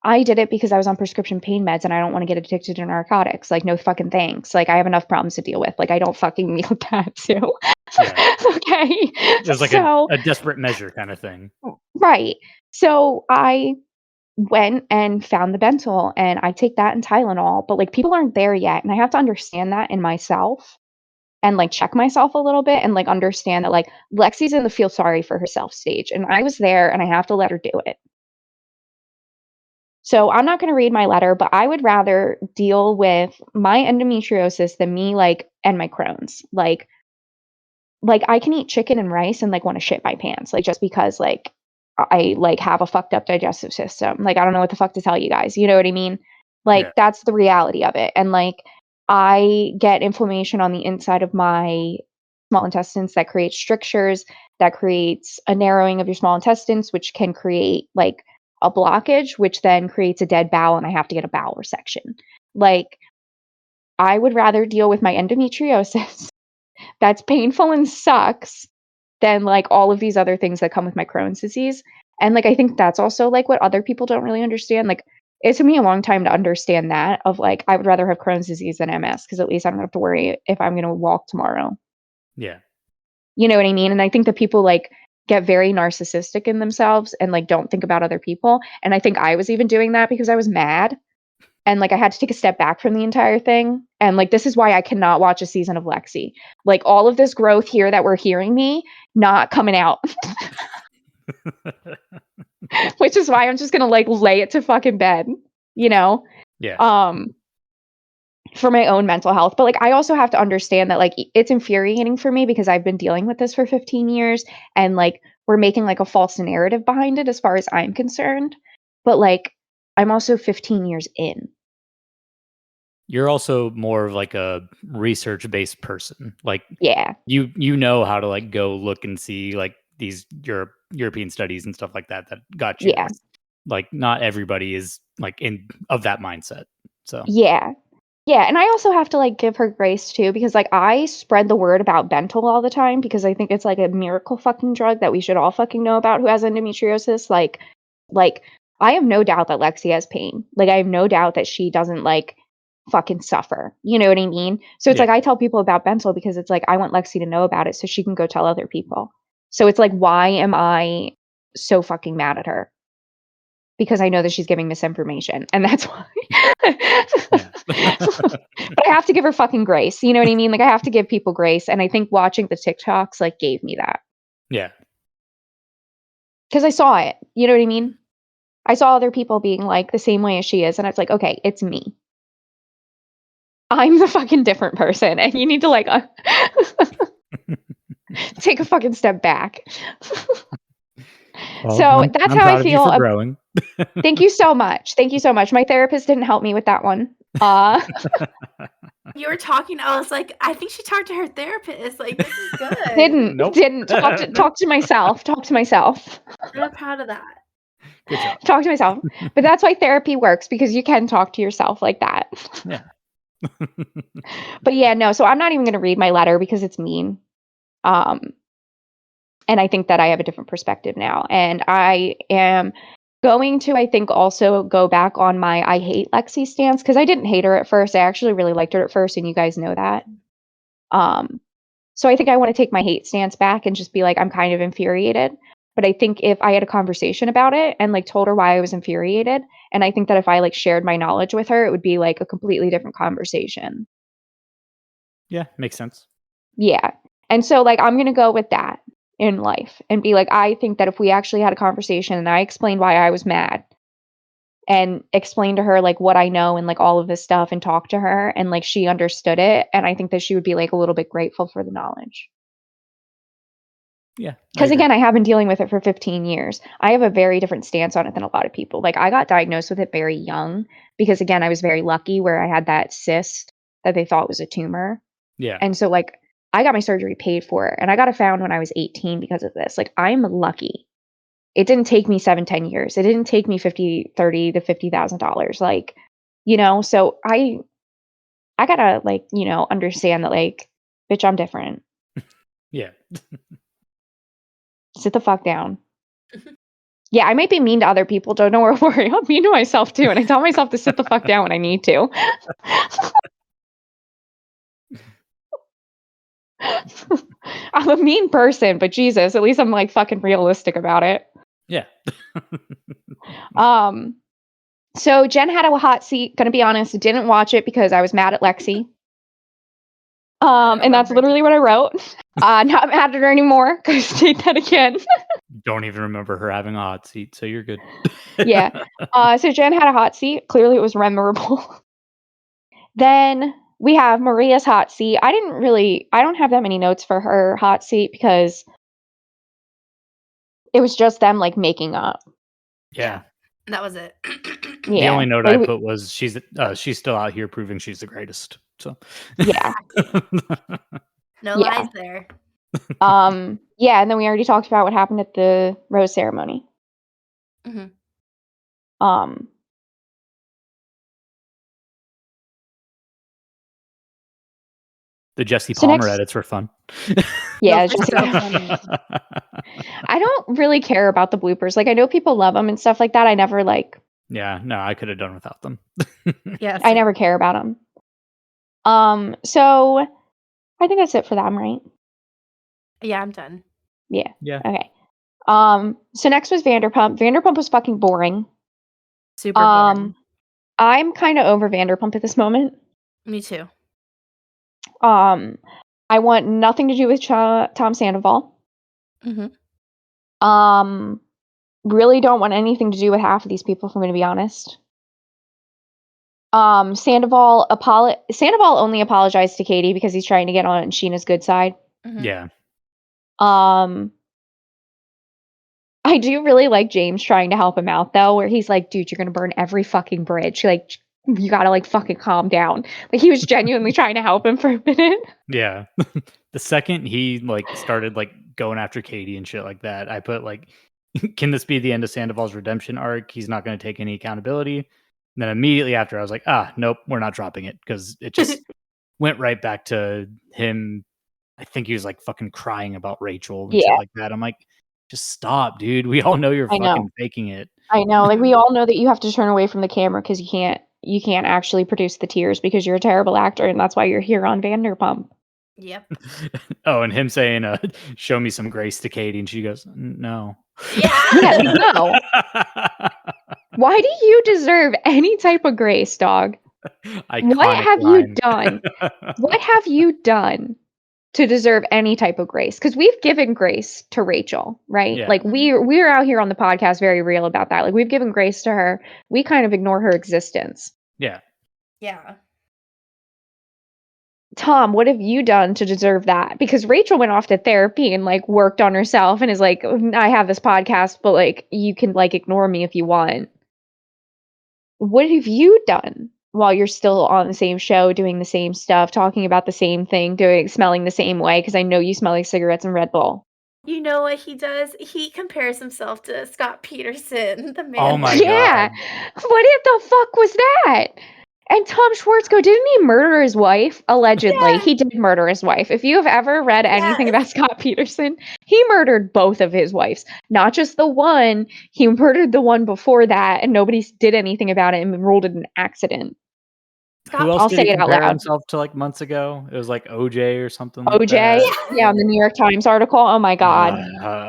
B: I did it because I was on prescription pain meds and I don't want to get addicted to narcotics. Like, no fucking thanks. Like, I have enough problems to deal with. Like, I don't fucking need that too.
C: Yeah.
B: Okay.
C: It was like a desperate measure kind of thing.
B: Right. So I went and found the Bentyl, and I take that and Tylenol, but like people aren't there yet. And I have to understand that in myself and like check myself a little bit and like understand that like Lexi's in the feel sorry for herself stage. And I was there and I have to let her do it. So I'm not going to read my letter, but I would rather deal with my endometriosis than me like and my Crohn's. Like I can eat chicken and rice and like want to shit my pants, like just because like I like have a fucked up digestive system. Like I don't know what the fuck to tell you guys. You know what I mean? Like
C: Yeah.
B: that's the reality of it. And like I get inflammation on the inside of my small intestines that creates strictures, that creates a narrowing of your small intestines, which can create like a blockage, which then creates a dead bowel, and I have to get a bowel resection. Like I would rather deal with my endometriosis that's painful and sucks than like all of these other things that come with my Crohn's disease. And like I think that's also like what other people don't really understand. Like it took me a long time to understand that of like I would rather have Crohn's disease than MS because at least I don't have to worry if I'm going to walk tomorrow.
C: Yeah.
B: You know what I mean? And I think that people like get very narcissistic in themselves and like don't think about other people. And I think I was even doing that because I was mad. And like I had to take a step back from the entire thing. And like this is why I cannot watch a season of Lexi. Like all of this growth here that we're hearing me not coming out. Which is why I'm just gonna like lay it to fucking bed, you know?
C: Yeah.
B: For my own mental health. But like I also have to understand that like it's infuriating for me because I've been dealing with this for 15 years and like we're making like a false narrative behind it as far as I'm concerned. But like I'm also 15 years in.
C: You're also more of like a research-based person. Like
B: Yeah.
C: you know how to like go look and see like these European studies and stuff like that got you
B: Yeah.
C: this. Like not everybody is like in of that mindset. So
B: Yeah. Yeah, and I also have to like give her grace too because like I spread the word about Bentyl all the time because I think it's like a miracle fucking drug that we should all fucking know about who has endometriosis. Like I have no doubt that Lexi has pain. Like I have no doubt that she doesn't like fucking suffer. You know what I mean? So it's
C: Yeah.
B: like I tell people about Bentyl because it's like I want Lexi to know about it so she can go tell other people. So it's like why am I so fucking mad at her? Because I know that she's giving misinformation, and that's why.
C: Yeah.
B: But I have to give her fucking grace. You know what I mean? Like I have to give people grace, and I think watching the TikToks like gave me that
C: Yeah.
B: because I saw it. You know what I mean? I saw other people being like the same way as she is, and it's like, okay, it's me. I'm the fucking different person, and you need to like take a fucking step back.
C: Well,
B: So that's
C: I'm
B: how I
C: proud of you
B: feel.
C: for growing.
B: Thank you so much. Thank you so much. My therapist didn't help me with that one.
D: You were talking, I was like, I think she talked to her therapist. Like, this is good.
B: Didn't talk to myself. Talk to myself.
D: I'm proud of that.
C: Good job.
B: Talk to myself. But that's why therapy works because you can talk to yourself like that.
C: Yeah.
B: But yeah, no. So I'm not even going to read my letter because it's mean. And I think that I have a different perspective now. And I am going to, I think, also go back on my I hate Lexi stance because I didn't hate her at first. I actually really liked her at first, and you guys know that. So I think I want to take my hate stance back and just be like, I'm kind of infuriated. But I think if I had a conversation about it and like told her why I was infuriated, and I think that if I like shared my knowledge with her, it would be like a completely different conversation.
C: Yeah, makes sense.
B: Yeah. And so like I'm going to go with that in life and be like, I think that if we actually had a conversation and I explained why I was mad and explained to her like what I know and like all of this stuff and talked to her and like she understood it, and I think that she would be like a little bit grateful for the knowledge.
C: Yeah.
B: Because again, I have been dealing with it for 15 years. I have a very different stance on it than a lot of people. Like I got diagnosed with it very young because again, I was very lucky where I had that cyst that they thought was a tumor.
C: Yeah.
B: And so like I got my surgery paid for and I got it found when I was 18 because of this. Like I'm lucky. It didn't take me 7-10 years. It didn't take me $30 to $50,000. Like, you know, so I gotta like, you know, understand that like, bitch, I'm different.
C: Yeah.
B: Sit the fuck down. Yeah, I might be mean to other people. Don't worry. I'm mean to myself too. And I tell myself to sit the fuck down when I need to. I'm a mean person, but Jesus, at least I'm like fucking realistic about it.
C: Yeah.
B: So Jen had a hot seat. Gonna be honest, didn't watch it because I was mad at Lexi. And that's literally what I wrote. Not mad at her anymore. Gonna state that again.
C: Don't even remember her having a hot seat, so you're good.
B: Yeah. So Jen had a hot seat. Clearly it was memorable. Then we have Maria's hot seat. I don't have that many notes for her hot seat because it was just them like making up.
C: Yeah.
D: That was it.
B: Yeah.
C: The only note
B: Like,
C: I put was she's still out here proving she's the greatest. So
B: yeah.
D: No
B: Yeah.
D: lies there.
B: Yeah, and then we already talked about what happened at the rose ceremony.
D: Mhm.
C: The Jesse
B: So
C: Palmer
B: next-
C: edits were fun.
B: Yeah,
D: Those were
B: just,
D: so funny.
B: I don't really care about the bloopers. Like I know people love them and stuff like that. I never like.
C: Yeah, no, I could have done without them.
D: Yes.
B: I never care about them. So I think that's it for them, right?
D: Yeah, I'm done.
B: Yeah.
C: Yeah.
B: Okay. So next was Vanderpump. Vanderpump was fucking boring.
D: Super boring.
B: I'm kind of over Vanderpump at this moment.
D: Me too.
B: I want nothing to do with Tom Sandoval.
D: Mm-hmm.
B: Really don't want anything to do with half of these people, if I'm going to be honest. Sandoval only apologized to Katie because he's trying to get on Sheena's good side.
D: Mm-hmm.
C: Yeah.
B: I do really like James trying to help him out though, where he's like, dude, you're gonna burn every fucking bridge. Like, you gotta like fucking calm down. Like he was genuinely trying to help him for a minute.
C: Yeah. The second he like started like going after Katie and shit like that, I put like, can this be the end of Sandoval's redemption arc? He's not going to take any accountability. And then immediately after, I was like, nope, we're not dropping it, because it just went right back to him. I think he was like fucking crying about Rachel and shit like that. I'm like, just stop, dude. We all know you're fucking faking it.
B: I know. Like, we all know that you have to turn away from the camera because you can't actually produce the tears because you're a terrible actor, and that's why you're here on Vanderpump.
D: Yep.
C: Oh, and him saying, show me some grace to Katie, and she goes, no.
B: Yeah, no. Why do you deserve any type of grace, dog? What have you done? What have you done to deserve any type of grace? Because we've given grace to Rachel, right?
C: Yeah.
B: Like, we're out here on the podcast very real about that. Like, we've given grace to her. We kind of ignore her existence.
C: Yeah.
D: Yeah.
B: Tom, what have you done to deserve that? Because Rachel went off to therapy and like worked on herself and is like, I have this podcast, but like, you can like ignore me if you want. What have you done while you're still on the same show, doing the same stuff, talking about the same thing, smelling the same way? Because I know you smell like cigarettes and Red Bull.
D: You know what he does? He compares himself to Scott Peterson, the man.
C: Oh my
B: God. What the fuck was that? And Tom Schwartz didn't he murder his wife? Allegedly.
D: Yeah.
B: He did murder his wife. If you have ever read anything about Scott Peterson, he murdered both of his wives. Not just the one. He murdered the one before that, and nobody did anything about it and ruled it an accident.
C: Who else
B: I'll
C: did
B: say
C: he
B: it out
C: compare
B: loud.
C: himself to like months ago? It was like OJ or something
B: OJ?
C: like that.
B: Yeah, on the New York Times article. Oh my God.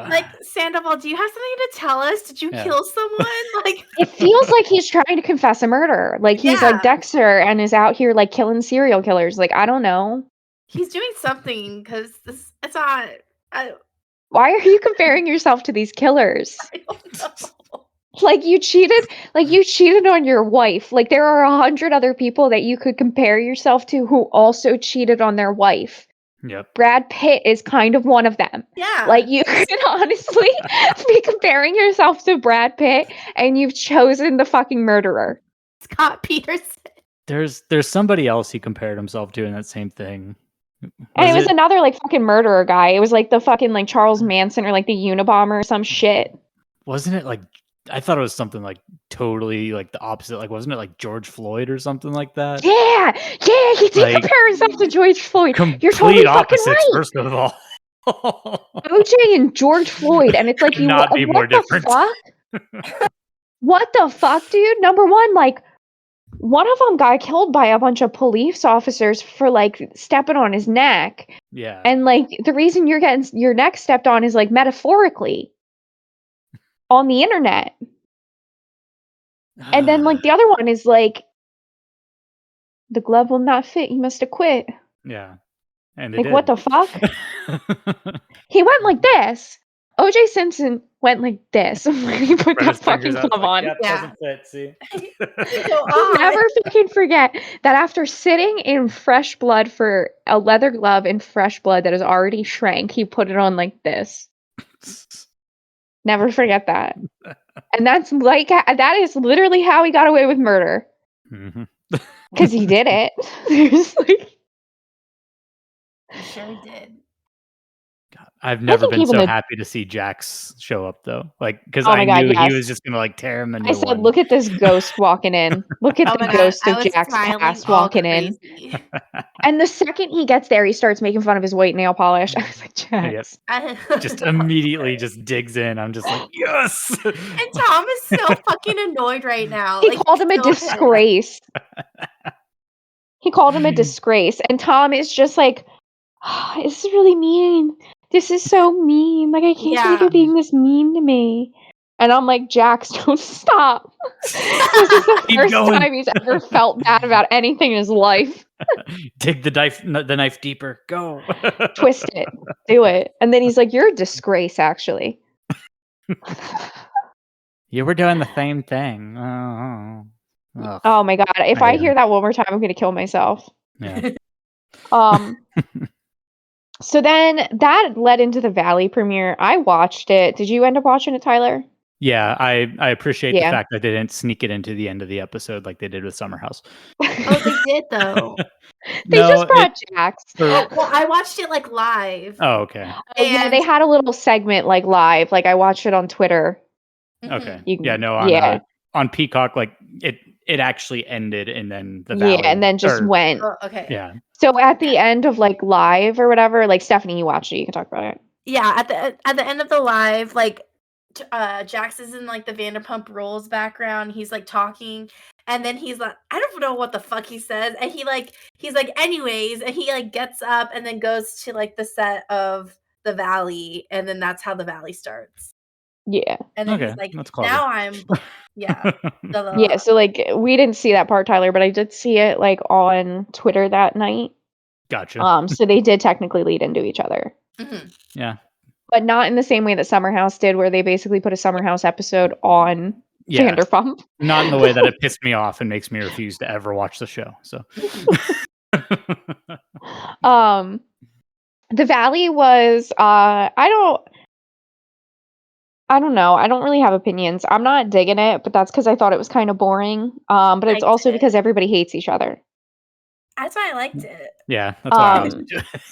D: Like, Sandoval, do you have something to tell us? Did you kill someone? Like,
B: it feels like he's trying to confess a murder. Like, he's like Dexter and is out here like killing serial killers. Like, I don't know.
D: He's doing something because it's not.
B: Why are you comparing yourself to these killers?
D: I don't know.
B: Like, you cheated on your wife. Like, there are 100 other people that you could compare yourself to who also cheated on their wife.
C: Yep.
B: Brad Pitt is kind of one of them.
D: Yeah.
B: Like, you could honestly be comparing yourself to Brad Pitt, and you've chosen the fucking murderer.
D: Scott Peterson.
C: There's somebody else he compared himself to in that same thing.
B: And it was another like fucking murderer guy. It was like the fucking like Charles Manson or like the Unabomber or some shit.
C: Wasn't it like, I thought it was something like totally like the opposite. Like, wasn't it like George Floyd or something like that?
B: Yeah, he did compare himself to George Floyd. You're totally fucking right.
C: First of all.
B: OJ and George Floyd, and it's like, you
C: not be more different.
B: Fuck? What the fuck, dude? Number one, like, one of them got killed by a bunch of police officers for like stepping on his neck.
C: Yeah.
B: And like, the reason you're getting your neck stepped on is like metaphorically on the internet. And then like the other one is like, the glove will not fit. You must have quit.
C: Yeah. And
B: like, what the fuck? He went like this. OJ Simpson went like this. He put that fucking glove on.
C: Yeah, doesn't fit, see?
B: I'll never fucking forget that after sitting in fresh blood for a leather glove in fresh blood that is already shrank, he put it on like this. Never forget that. And that's like, that is literally how he got away with murder. Because he did it. There's like,
D: he sure did.
C: God, I've never been so happy to see Jax show up though. Like, because I knew he was just gonna like tear him a new one.
B: I said, look at this ghost walking in. Look at the ghost of Jax past walking in. And the second he gets there, he starts making fun of his white nail polish. I was like, Jax.
C: Just immediately just digs in. I'm just like, yes.
D: And Tom is so fucking annoyed right now.
B: He called him a disgrace. He called him a disgrace. And Tom is just like, oh, this is really mean. This is so mean. Like, I can't believe you're being this mean to me. And I'm like, Jax, don't stop. This is the first time he's ever felt bad about anything in his life.
C: Dig the knife deeper. Go.
B: Twist it. Do it. And then he's like, you're a disgrace, actually.
C: You were doing the same thing.
B: Oh my God. If I hear that one more time, I'm going to kill myself.
C: Yeah.
B: So then that led into the Valley premiere. I watched it. Did you end up watching it, Tyler?
C: Yeah, I appreciate the fact that they didn't sneak it into the end of the episode like they did with Summer House.
D: Oh, they did though.
B: They just brought Jax.
D: Well, I watched it like live.
C: Oh, okay.
B: Yeah, they had a little segment like live. Like I watched it on Twitter.
C: Okay.
B: On
C: Peacock, like it actually ended, and then the
B: Yeah,
C: Valley.
B: and then just went.
D: Oh, okay.
C: Yeah.
B: So at the end of like live or whatever, like Stephanie, you watched it. You can talk about it.
D: Yeah, at the end of the live, like Jax is in like the Vanderpump Rules background. He's like talking, and then he's like, I don't know what the fuck he says, and he's like, anyways, and he like gets up and then goes to like the set of the Valley, and then that's how the Valley starts.
B: Yeah.
D: And then
C: Okay,
D: he's like,
C: that's clever.
D: now I'm, yeah,
B: Yeah. So like we didn't see that part, Tyler, but I did see it like on Twitter that night.
C: Gotcha.
B: So they did technically lead into each other.
D: Mhm.
C: Yeah.
B: But not in the same way that Summer House did, where they basically put a Summer House episode on
C: Yeah.
B: Vanderpump.
C: Not in the way that it pissed me off and makes me refuse to ever watch the show. So
B: The Valley was I don't know. I don't really have opinions. I'm not digging it, but that's because I thought it was kind of boring. But it's
D: Liked
B: also
D: it.
B: because everybody hates each other.
D: That's why I liked it.
C: yeah, that's why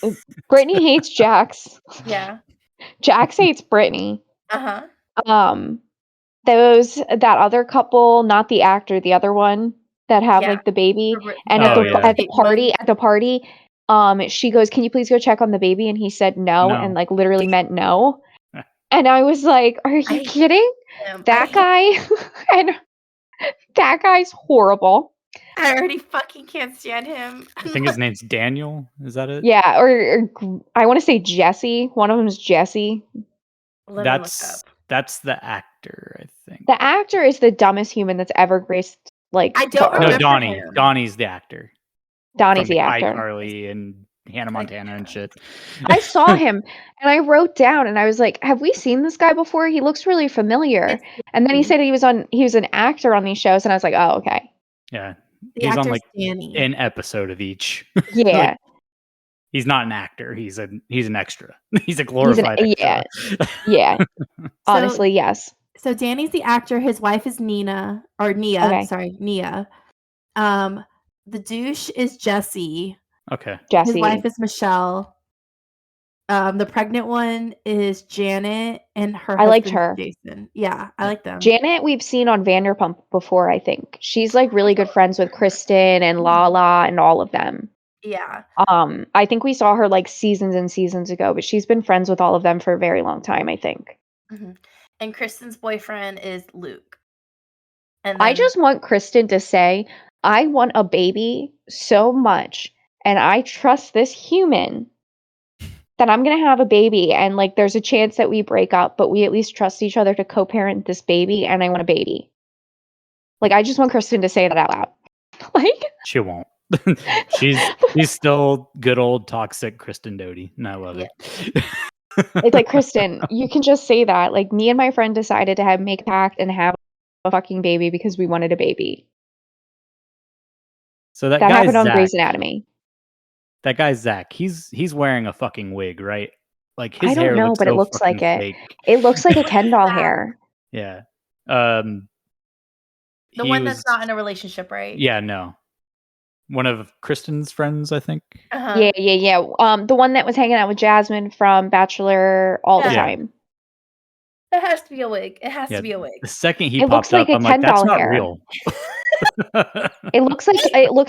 C: I
B: Um, Brittany hates Jax.
D: Yeah.
B: Jax hates Brittany.
D: Uh-huh.
B: That other couple, not the actor, the other one that have
D: Yeah.
B: like the baby,
D: The-
B: and
C: Oh,
B: at
C: yeah.
B: the party, she goes, "Can you please go check on the baby?" And he said no,
C: No.
B: and like literally meant no. And I was like, "Are you
D: I
B: kidding?"
D: him.
B: That guy, and that guy's horrible.
D: I already fucking can't stand him.
C: I think his name's Daniel. Is that it?
B: Yeah, or I want to say Jesse. One of them is Jesse.
D: Let me look up.
C: That's the actor, I think.
B: The actor is the dumbest human that's ever graced like
D: I don't
B: the
C: No,
B: earth.
D: remember
C: Donnie.
D: him.
C: Donnie's the actor.
B: Donnie's
C: From
B: the actor.
C: iCarly and Hannah Montana and shit.
B: I saw him and I wrote down and I was like, have we seen this guy before? He looks really familiar. And then he said he was an actor on these shows and I was like, oh, okay.
C: Yeah.
D: The
C: He's on
D: actor's
C: like
D: Danny.
C: an episode of each.
B: Yeah.
C: He's not an actor. He's an extra. He's a glorified extra.
B: Yeah. Honestly, yes.
D: So Danny's the actor. His wife is Nia.
B: Okay.
D: Sorry, Nia. The douche is Jesse.
C: Okay.
B: Jesse.
D: His wife is Michelle. The pregnant one is Janet, and her
B: I liked
D: husband
B: her.
D: Jason. Yeah, I like them.
B: Janet, we've seen on Vanderpump before, I think. She's like really good friends with Kristen and Lala and all of them.
D: Yeah.
B: I think we saw her like seasons and seasons ago, but she's been friends with all of them for a very long time, I think.
D: Mm-hmm. And Kristen's boyfriend is Luke. And
B: I just want Kristen to say, I want a baby so much, and I trust this human that I'm going to have a baby, and like there's a chance that we break up, but we at least trust each other to co-parent this baby, and I want a baby. Like, I just want Kristen to say that out loud. Like,
C: she won't. she's still good old toxic Kristen Doty, and I love it.
B: It's like, Kristen, you can just say that. Like, me and my friend decided to make a pact and have a fucking baby because we wanted a baby.
C: So that
B: happened on
C: Zach,
B: Grey's Anatomy.
C: That guy Zach, he's wearing a fucking wig, right? Like his
B: I don't
C: hair
B: know,
C: looks
B: but
C: so
B: it looks like
C: fucking
B: it.
C: fake.
B: It looks like a Ken doll hair.
C: Yeah.
D: the
C: he
D: one
C: was-
D: that's not in a relationship, right?
C: Yeah, no. One of Kristen's friends, I think.
D: Uh-huh.
B: Yeah. The one that was hanging out with Jasmine from Bachelor all the
D: Yeah.
B: time.
D: It has to be a wig. It has
C: Yeah.
D: to be a wig.
C: The second he
B: It looks
C: popped up,
B: like a
C: I'm like,
B: Ken
C: that's
B: doll
C: not
B: hair.
C: real.
B: It looks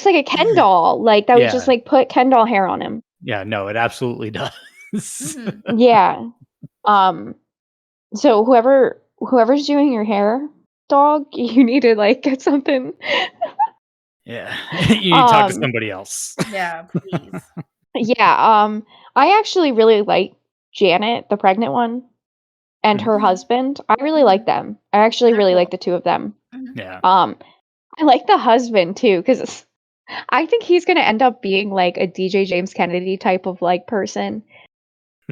B: like a Ken doll. Like that
C: Yeah.
B: was just like put Ken doll hair on him.
C: Yeah, no, it absolutely does.
D: Mhm.
B: Yeah. So whoever's doing your hair, dog, you need to like get something.
C: Yeah. You need to talk to somebody else.
D: Yeah, please.
B: Yeah. I actually really like Janet, the pregnant one, and her
D: Mhm.
B: husband. I really like them. I actually
D: They're
B: really
D: cool.
B: like the two of them.
C: Yeah.
B: I like the husband too, because I think he's gonna end up being like a DJ James Kennedy type of like person.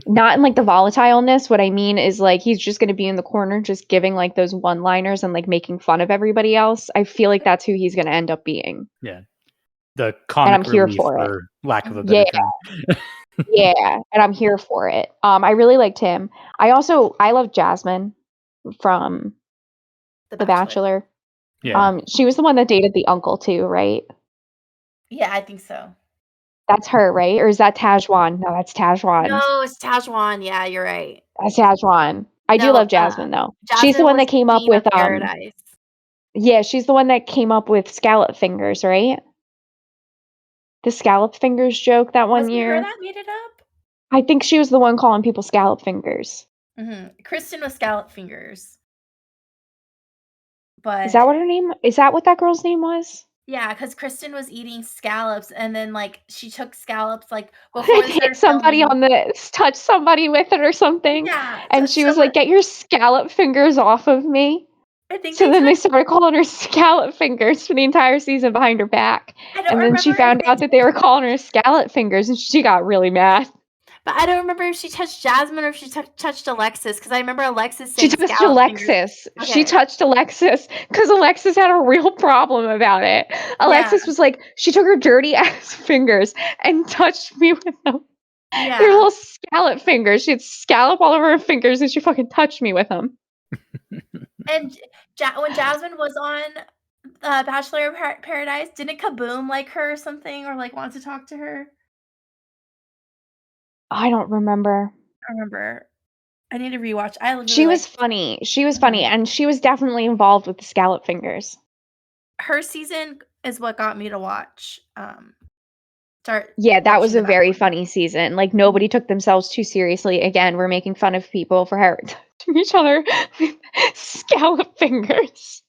B: Not in like the volatileness. What I mean is like he's just gonna be in the corner just giving like those one-liners and like making fun of everybody else. I feel like that's who he's gonna end up being.
C: Yeah. The comic
B: I'm here
C: relief,
B: for it.
C: for lack of a better term.
B: Yeah, and I'm here for it. I really liked him. I love Jasmine from The Bachelor.
C: Yeah.
B: She was the one that dated the uncle too, right?
D: Yeah, I think so.
B: That's her, right? Or is that Tajwan? No, that's Tajwan.
D: No, it's Tajwan. Yeah, you're right.
B: That's Tajwan. I do
D: No,
B: love Jasmine though. She's the
D: Jasmine
B: one
D: was
B: that came up
D: Queen of
B: with
D: Paradise.
B: Yeah, she's the one that came up with scallop fingers, right? The scallop fingers joke that one
D: Was it her
B: year.
D: that made it up?
B: I think she was the one calling people scallop fingers.
D: Kristen was scallop fingers.
B: Is
D: But
B: that what her name? Is that what that girl's name was?
D: yeah, because Kristen was eating scallops, and then like she took scallops like before they
B: Hit
D: started
B: somebody
D: filming.
B: on the touch somebody with it or something.
D: Yeah,
B: And
D: touch
B: she was
D: someone.
B: like, "Get your scallop fingers off of me."
D: I think
B: So then they
D: touched.
B: started calling her scallop fingers for the entire season behind her back.
D: I don't
B: And then she
D: remember if
B: found out that they were calling her scallop fingers and she got really mad.
D: but I don't remember if she touched Jasmine or if she touched Alexis, because I remember Alexis
B: She
D: saying
B: touched
D: scallop fingers.
B: Alexis. She
D: Okay.
B: touched Alexis because Alexis had a real problem about it. Alexis was like, she took her dirty ass fingers and touched me with them.
D: Yeah.
B: They're little scallop fingers. She had scallop all over her fingers and she fucking touched me with them.
D: And when Jasmine was on Bachelor in Paradise, didn't Kaboom like her or something, or like want to talk to her?
B: I don't remember.
D: I remember. I need to rewatch. I really
B: She was
D: liked
B: funny. She was funny. And she was definitely involved with the scallop fingers.
D: her season is what got me to watch.
B: Yeah, that was
D: watching
B: a
D: The
B: very
D: Bachelor.
B: funny season. Like, nobody took themselves too seriously. Again, we're making fun of people for touching each other with scallop fingers.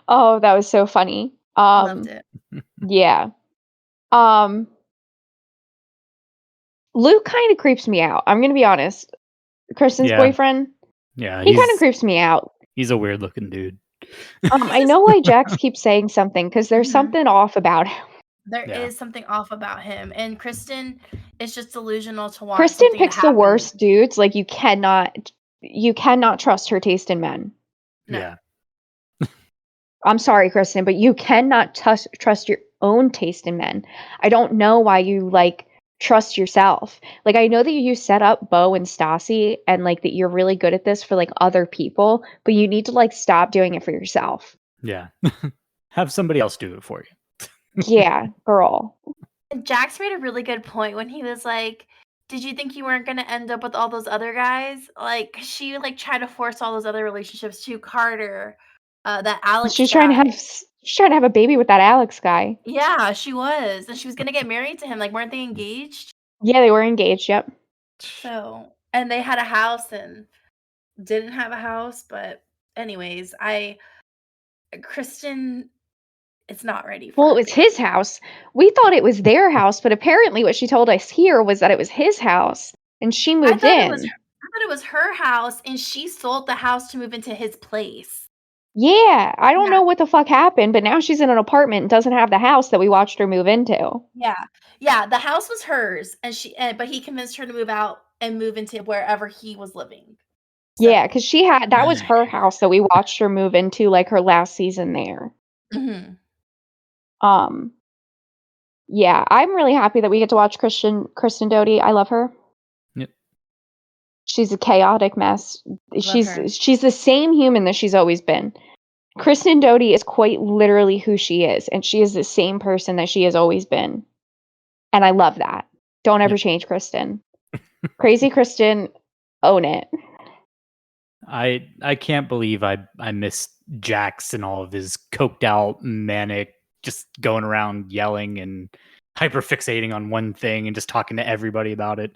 B: Oh, that was so funny.
D: Loved it.
B: Yeah. Luke kind of creeps me out. I'm gonna be honest. Kristen's
C: Yeah.
B: boyfriend.
C: Yeah,
B: He kind of creeps me out.
C: He's a weird looking dude.
B: I know why Jax keeps saying something because there's something off about him.
D: There
C: Yeah.
D: is something off about him, and Kristen is just delusional to want.
B: Kristen
D: something to
B: picks the
D: happen.
B: worst dudes. Like, you cannot trust her taste in men.
D: No.
C: Yeah.
B: I'm sorry, Kristen, but you cannot trust your own taste in men. I don't know why you like trust yourself. Like, I know that you set up Bo and Stassi and like that you're really good at this for like other people, but you need to like stop doing it for yourself.
C: Yeah. Have somebody else do it for you.
B: Yeah, girl.
D: And Jax made a really good point when he was like, "Did you think you weren't going to end up with all those other guys?" Like, she like tried to force all those other relationships to Carter, that Alex.
B: She's trying to have a baby with that Alex guy.
D: Yeah, she was, and she was going to get married to him. Like, weren't they engaged?
B: Yeah, they were engaged. Yep.
D: So, and they had a house and didn't have a house, but anyways, Kristen is not ready for
B: Well,
D: her
B: it was
D: baby.
B: his house. We thought it was their house, but apparently what she told us here was that it was his house and she moved in.
D: I thought it was her house and she sold the house to move into his place.
B: Yeah, I don't know what the fuck happened, but now she's in an apartment and doesn't have the house that we watched her move into.
D: Yeah, the house was hers, and but he convinced her to move out and move into wherever he was living. So.
B: Yeah, because that was her house that we watched her move into like her last season there.
D: Mm-hmm.
B: Yeah, I'm really happy that we get to watch Kristen Doty. I love her.
C: Yep.
B: She's a chaotic mess. She's the same human that she's always been. Kristen Doty is quite literally who she is, and she is the same person that she has always been. And I love that. Don't ever change, Kristen. Crazy Kristen, own it.
C: I can't believe I missed Jax and all of his coked out manic, just going around yelling and hyperfixating on one thing and just talking to everybody about it.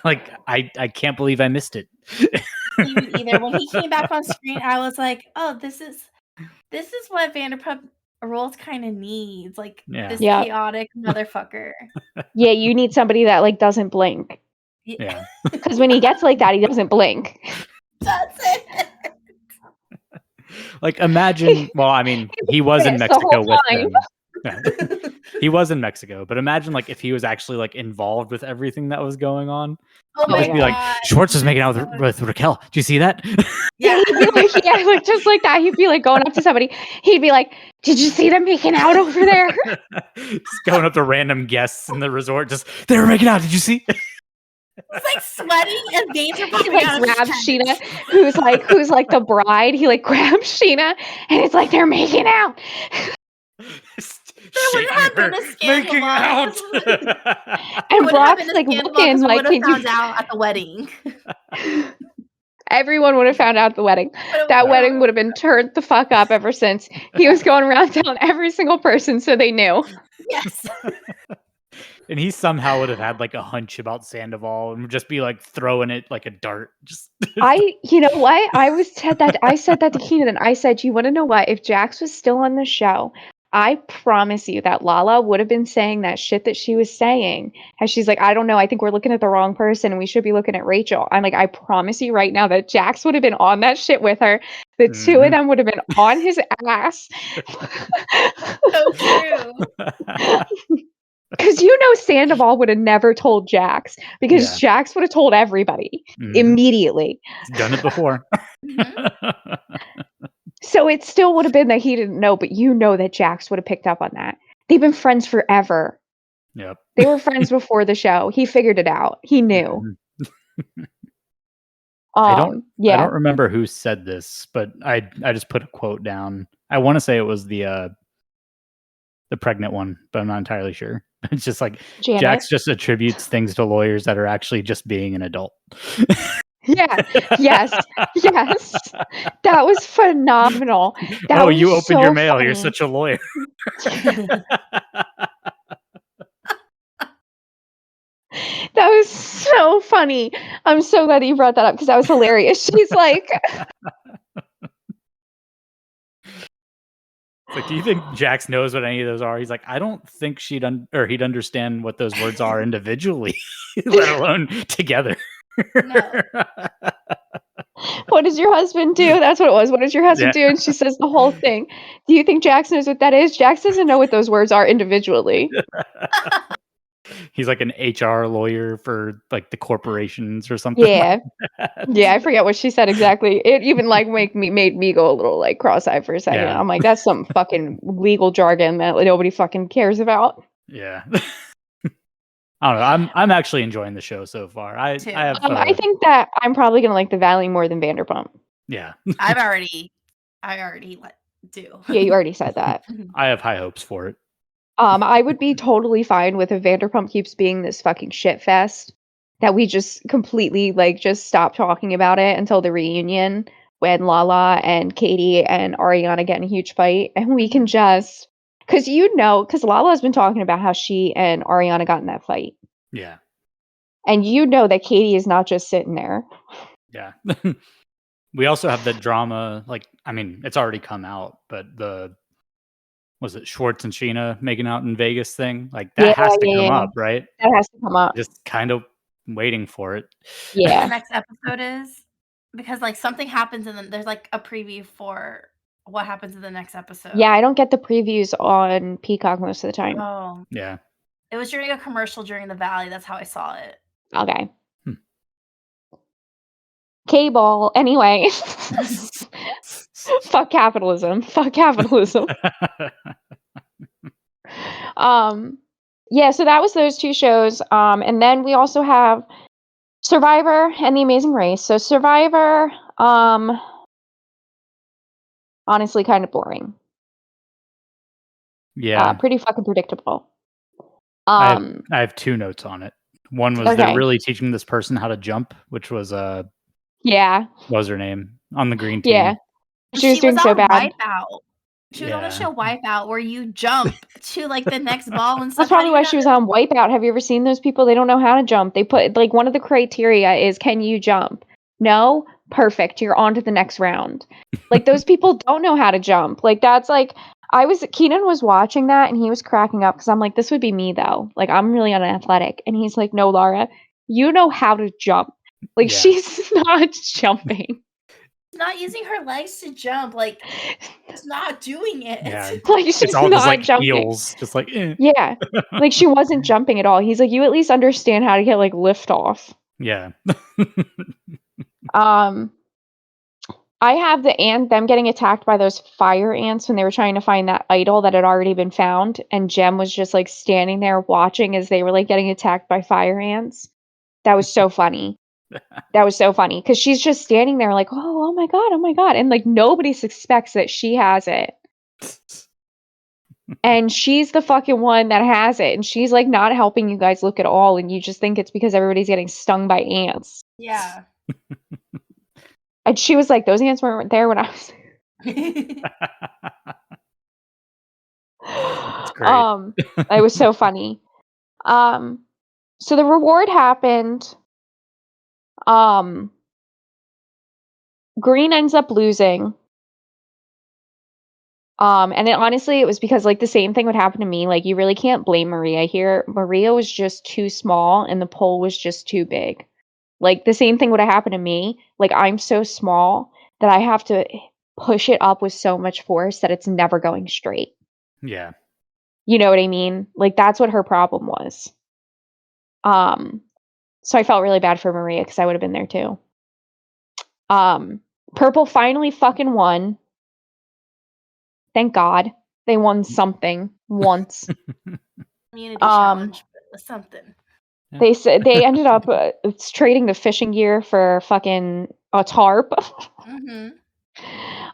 C: Like, I can't believe I missed it.
D: Either when he came back on screen, I was like, "Oh, this is what Vanderpump Rules kind of needs, like this chaotic motherfucker."
B: Yeah, you need somebody that like doesn't blink.
C: Yeah,
B: because when he gets like that, he doesn't blink.
D: That's it.
C: Like, imagine. Well, I mean, he was in Mexico with them. He was in Mexico, but imagine like if he was actually like involved with everything that was going on.
D: Oh my
C: God. Be like, Schwartz was making out with Raquel. Do you see that?
B: Yeah, he'd be like, like just like that. He'd be like going up to somebody. He'd be like, "Did you see them making out over there?"
C: Just going up to random guests in the resort. Just they were making out. Did you see?
D: It's like sweating and veins are popping
B: like
D: out.
B: Grabs Sheena, who's like the bride. He like grabs Sheena, and it's like they're making out.
C: Making out.
B: And Brock's like looking like,
D: "Can you found out at the wedding?"
B: Everyone would have found out at the wedding.
D: But
B: That wedding would have been turned the fuck up ever since. He was going around telling every single person so they knew.
D: yes.
C: And he somehow would have had like a hunch about Sandoval and would just be like throwing it like a dart. Just
B: You know what? I said that to Keenan, and I said, you want to know what? If Jax was still on the show, I promise you that Lala would have been saying that shit that she was saying. And she's like, I don't know. I think we're looking at the wrong person and we should be looking at Rachel. I'm like, I promise you right now that Jax would have been on that shit with her. The two of them would have been on his ass.
D: So true.
B: Because Sandoval would have never told Jax because Jax would have told everybody immediately.
C: He's done it before.
B: So it still would have been that he didn't know, but that Jax would have picked up on that. They've been friends forever.
C: Yep.
B: They were friends before the show. He figured it out. He knew.
C: I don't remember who said this, but I just put a quote down. I want to say it was the pregnant one, but I'm not entirely sure. It's just like
B: Janet?
C: Jax just attributes things to lawyers that are actually just being an adult.
B: Yeah. Yes. That was phenomenal. That was
C: you opened
B: so
C: your mail.
B: funny.
C: You're such a lawyer.
B: That was so funny. I'm so glad you brought that up because that was hilarious. She's like,
C: It's like, do you think Jax knows what any of those are? He's like, I don't think he'd understand what those words are individually, let alone together.
D: No.
B: what does your husband do? That's what it was. What does your husband do? And she says the whole thing. Do you think Jax knows what that is? Jax doesn't know what those words are individually.
C: He's like an HR lawyer for like the corporations or something.
B: Yeah. Yeah, I forget what she said exactly. It even like made me go a little like cross-eyed for a second.
C: Yeah.
B: I'm like, that's some fucking legal jargon that nobody fucking cares about.
C: Yeah. I don't know. I'm actually enjoying the show so far. I have.
B: I think that I'm probably gonna like the Valley more than Vanderpump.
C: Yeah.
D: I already do.
B: Yeah, you already said that.
C: I have high hopes for it.
B: I would be totally fine with if Vanderpump keeps being this fucking shit fest that we just completely like just stop talking about it until the reunion when Lala and Katie and Ariana get in a huge fight and we can just because Lala's been talking about how she and Ariana got in that fight.
C: Yeah.
B: And that Katie is not just sitting there.
C: Yeah. We also have the drama, like, I mean, it's already come out, but was it Schwartz and Sheena making out in Vegas thing? Like that has to come up, right?
B: That has to come up.
C: Just kind of waiting for it.
B: Yeah.
D: The next episode is because like something happens and then there's like a preview for what happens in the next episode.
B: Yeah, I don't get the previews on Peacock most of the time.
D: Oh.
C: Yeah.
D: It was during a commercial during the Valley. That's how I saw it.
B: Okay. Cable. Anyway. Fuck capitalism. Yeah, so that was those two shows. And then we also have Survivor and The Amazing Race. So Survivor, honestly kind of boring.
C: Yeah.
B: Pretty fucking predictable.
C: I have two notes on it. One was they're really teaching this person how to jump, which was
B: yeah.
C: What was her name? On the green team.
B: Yeah. She was doing so bad.
D: Wipeout. She was on the show Wipeout where you jump to like the next ball and stuff.
B: That's probably why she was on Wipeout. Have you ever seen those people? They don't know how to jump. They put like one of the criteria is can you jump? No? Perfect. You're on to the next round. Like those people don't know how to jump. Like that's like Keenan was watching that and he was cracking up because I'm like, this would be me though. Like I'm really unathletic. And he's like, no, Laura, you know how to jump. Like she's not jumping.
D: Not using her legs to jump, like it's not doing it.
C: Yeah.
B: Like she's
C: it's all
B: not
C: just like
B: jumping.
C: heels, just like
B: Yeah, like she wasn't jumping at all. He's like, you at least understand how to get like lift off.
C: Yeah.
B: I have them getting attacked by those fire ants when they were trying to find that idol that had already been found, and Jem was just like standing there watching as they were like getting attacked by fire ants. That was so funny. That was so funny because she's just standing there like, oh my god, and like nobody suspects that she has it, and she's the fucking one that has it, and she's like not helping you guys look at all, and you just think it's because everybody's getting stung by ants.
D: Yeah.
B: And she was like, those ants weren't there when I was
C: It's great.
B: it was so funny. So the reward happened. Green ends up losing. And then honestly, it was because like the same thing would happen to me. Like you really can't blame Maria here. Maria was just too small and the pole was just too big. Like the same thing would have happened to me. Like I'm so small that I have to push it up with so much force that it's never going straight.
C: Yeah.
B: You know what I mean? Like that's what her problem was. So I felt really bad for Maria because I would have been there too. Purple finally fucking won. Thank God. They won something once.
D: Community challenge, but something.
C: Yeah.
B: They said they ended up trading the fishing gear for fucking a tarp.
D: Mm-hmm.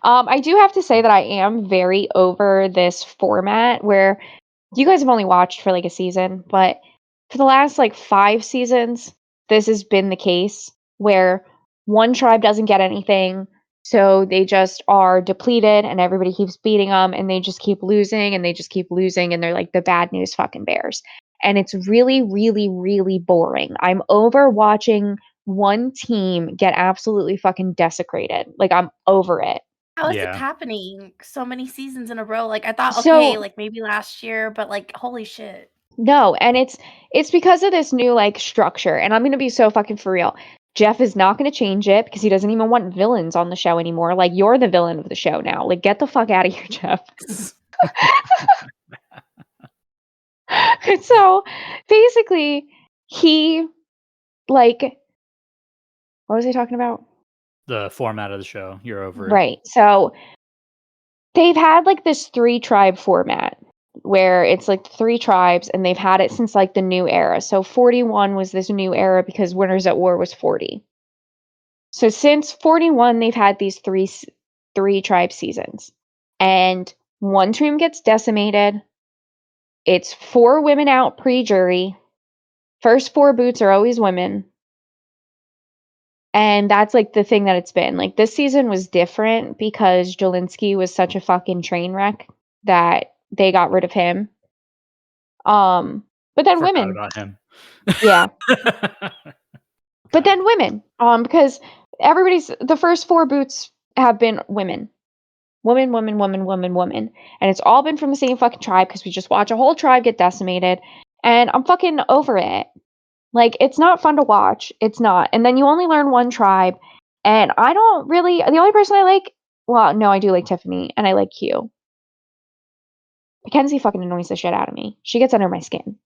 B: I do have to say that I am very over this format where you guys have only watched for like a season, but for the last like 5 seasons, this has been the case where one tribe doesn't get anything, so they just are depleted and everybody keeps beating them and they just keep losing and they just keep losing and they're like the bad news fucking bears. And it's really, really, really boring. I'm over watching one team get absolutely fucking desecrated. Like I'm over it.
D: How is
C: Yeah.
D: it happening so many seasons in a row? Like I thought,
B: So-
D: okay, like maybe last year, but like holy shit.
B: No, and it's because of this new like structure. And I'm gonna be so fucking for real. Jeff is not gonna change it because he doesn't even want villains on the show anymore. Like you're the villain of the show now. Like get the fuck out of here, Jeff. And so basically he like what was I talking about?
C: The format of the show. You're over it.
B: Right. So they've had like this 3-tribe format where it's like 3 tribes and they've had it since like the new era. So 41 was this new era because Winners at War was 40. So since 41 they've had these 3 tribe seasons. And one team gets decimated. It's 4 women out pre-jury. First 4 boots are always women. And that's like the thing that it's been. Like this season was different because Jelinski was such a fucking train wreck that they got rid of him. But then
C: Forgot
B: women.
C: about him.
B: Yeah. But then women. Because the first 4 boots have been women. Woman, woman, woman, woman, woman. And it's all been from the same fucking tribe because we just watch a whole tribe get decimated. And I'm fucking over it. Like, it's not fun to watch. It's not. And then you only learn one tribe. And I don't really, the only person I like, well, no, I do like Tiffany and I like Q. Mackenzie fucking annoys the shit out of me. She gets under my skin.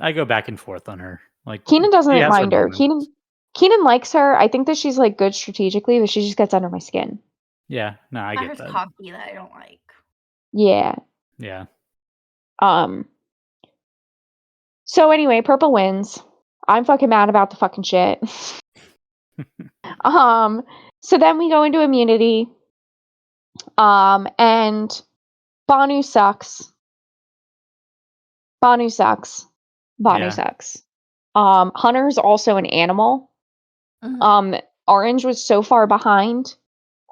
C: I go back and forth on her. Like
B: Keenan
C: she
B: doesn't
C: has
B: mind her.
C: moments.
B: Keenan likes her. I think that she's like good strategically, but she just gets under my skin.
C: Yeah, no, I
D: Not
C: get
D: her
C: that.
D: coffee that I don't like.
B: Yeah.
C: Yeah.
B: So anyway, Purple wins. I'm fucking mad about the fucking shit. So then we go into immunity. And Banu sucks. Banu sucks. Banu
C: Yeah.
B: sucks. Hunter's also an animal.
D: Mhm.
B: Orange was so far behind,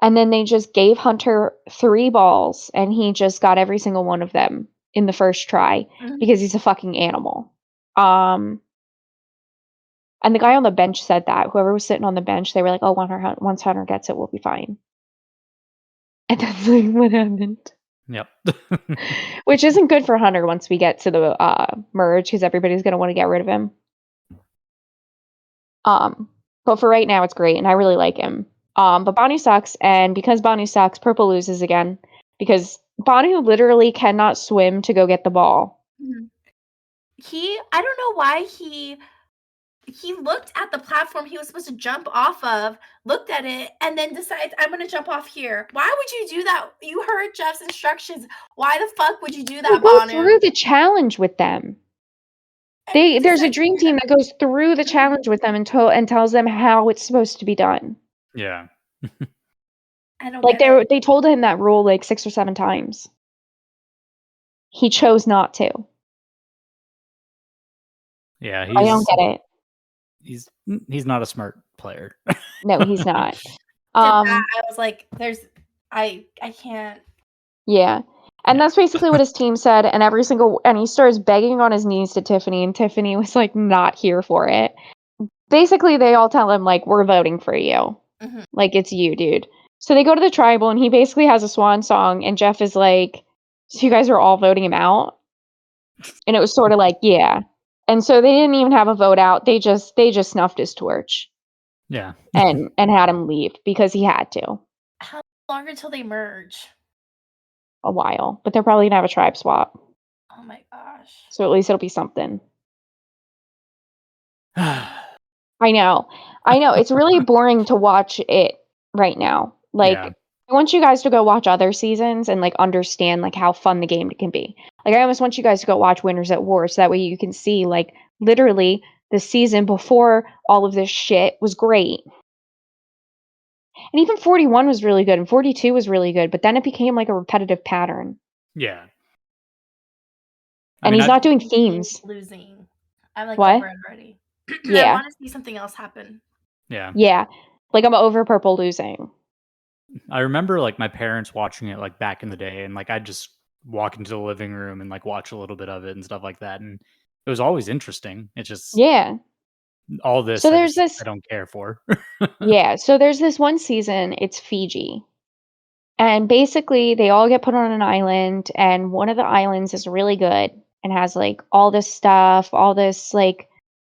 B: and then they just gave Hunter 3 balls, and he just got every single one of them in the first try because he's a fucking animal. And the guy on the bench said that. Whoever was sitting on the bench, they were like, "Oh, once Hunter gets it, we'll be fine." And that's like what happened.
C: Yep.
B: Which isn't good for Hunter once we get to the merge because everybody's gonna want to get rid of him. But for right now, it's great, and I really like him. But Banu sucks, and because Banu sucks, Purple loses again because Banu literally cannot swim to go get the ball.
D: Mhm. I don't know why he looked at the platform he was supposed to jump off of, looked at it, and then decides, I'm gonna jump off here. Why would you do that? You heard Jeff's instructions. Why the fuck would you do
B: You
D: that,
B: go
D: Banu?
B: through the challenge with them.
D: And he
B: There's a
D: decides to
B: dream
D: do
B: team
D: that.
B: that goes through the challenge with them and tells them how it's supposed to be done.
C: Yeah.
D: I don't
B: Like
D: get it.
B: they told him that rule like 6 or 7 times. He chose not to.
C: Yeah,
B: I don't get it.
C: he's not a smart player.
B: No, he's not.
D: Did that,
B: Um,
D: I was like, I can't.
B: yeah. And
C: Yeah.
B: that's basically what his team said. And he starts begging on his knees to Tiffany, and Tiffany was like not here for it. Basically, they all tell him, like, we're voting for you.
D: Mhm.
B: Like, it's you, dude. So they go to the tribal, and he basically has a swan song, and Jeff is like, so you guys are all voting him out? And it was sort of like, yeah. And so they didn't even have a vote out. They just snuffed his torch
C: Yeah.
B: and had him leave because he had to.
D: How long until they merge?
B: A while. But they're probably gonna have a tribe swap.
D: Oh my gosh.
B: So at least it'll be something. I know. It's really boring to watch it right now. Like,
C: Yeah.
B: I want you guys to go watch other seasons and like understand like how fun the game can be. Like, I almost want you guys to go watch Winners at War so that way you can see like literally the season before all of this shit was great. And even 41 was really good and 42 was really good, but then it became like a repetitive pattern.
C: Yeah.
B: And he's not doing themes.
D: Losing. I'm like
B: What?
D: over it already. I
B: Yeah.
D: want to see something else happen.
C: Yeah.
B: Yeah. Like, I'm over Purple losing.
C: I remember like my parents watching it like back in the day, and like I'd just walk into the living room and like watch a little bit of it and stuff like that, and it was always interesting. It's just
B: Yeah.
C: all this
B: So
C: I
B: there's
C: just
B: this
C: I don't care for.
B: Yeah, so there's this one season, it's Fiji. And basically they all get put on an island, and one of the islands is really good and has like all this stuff, all this like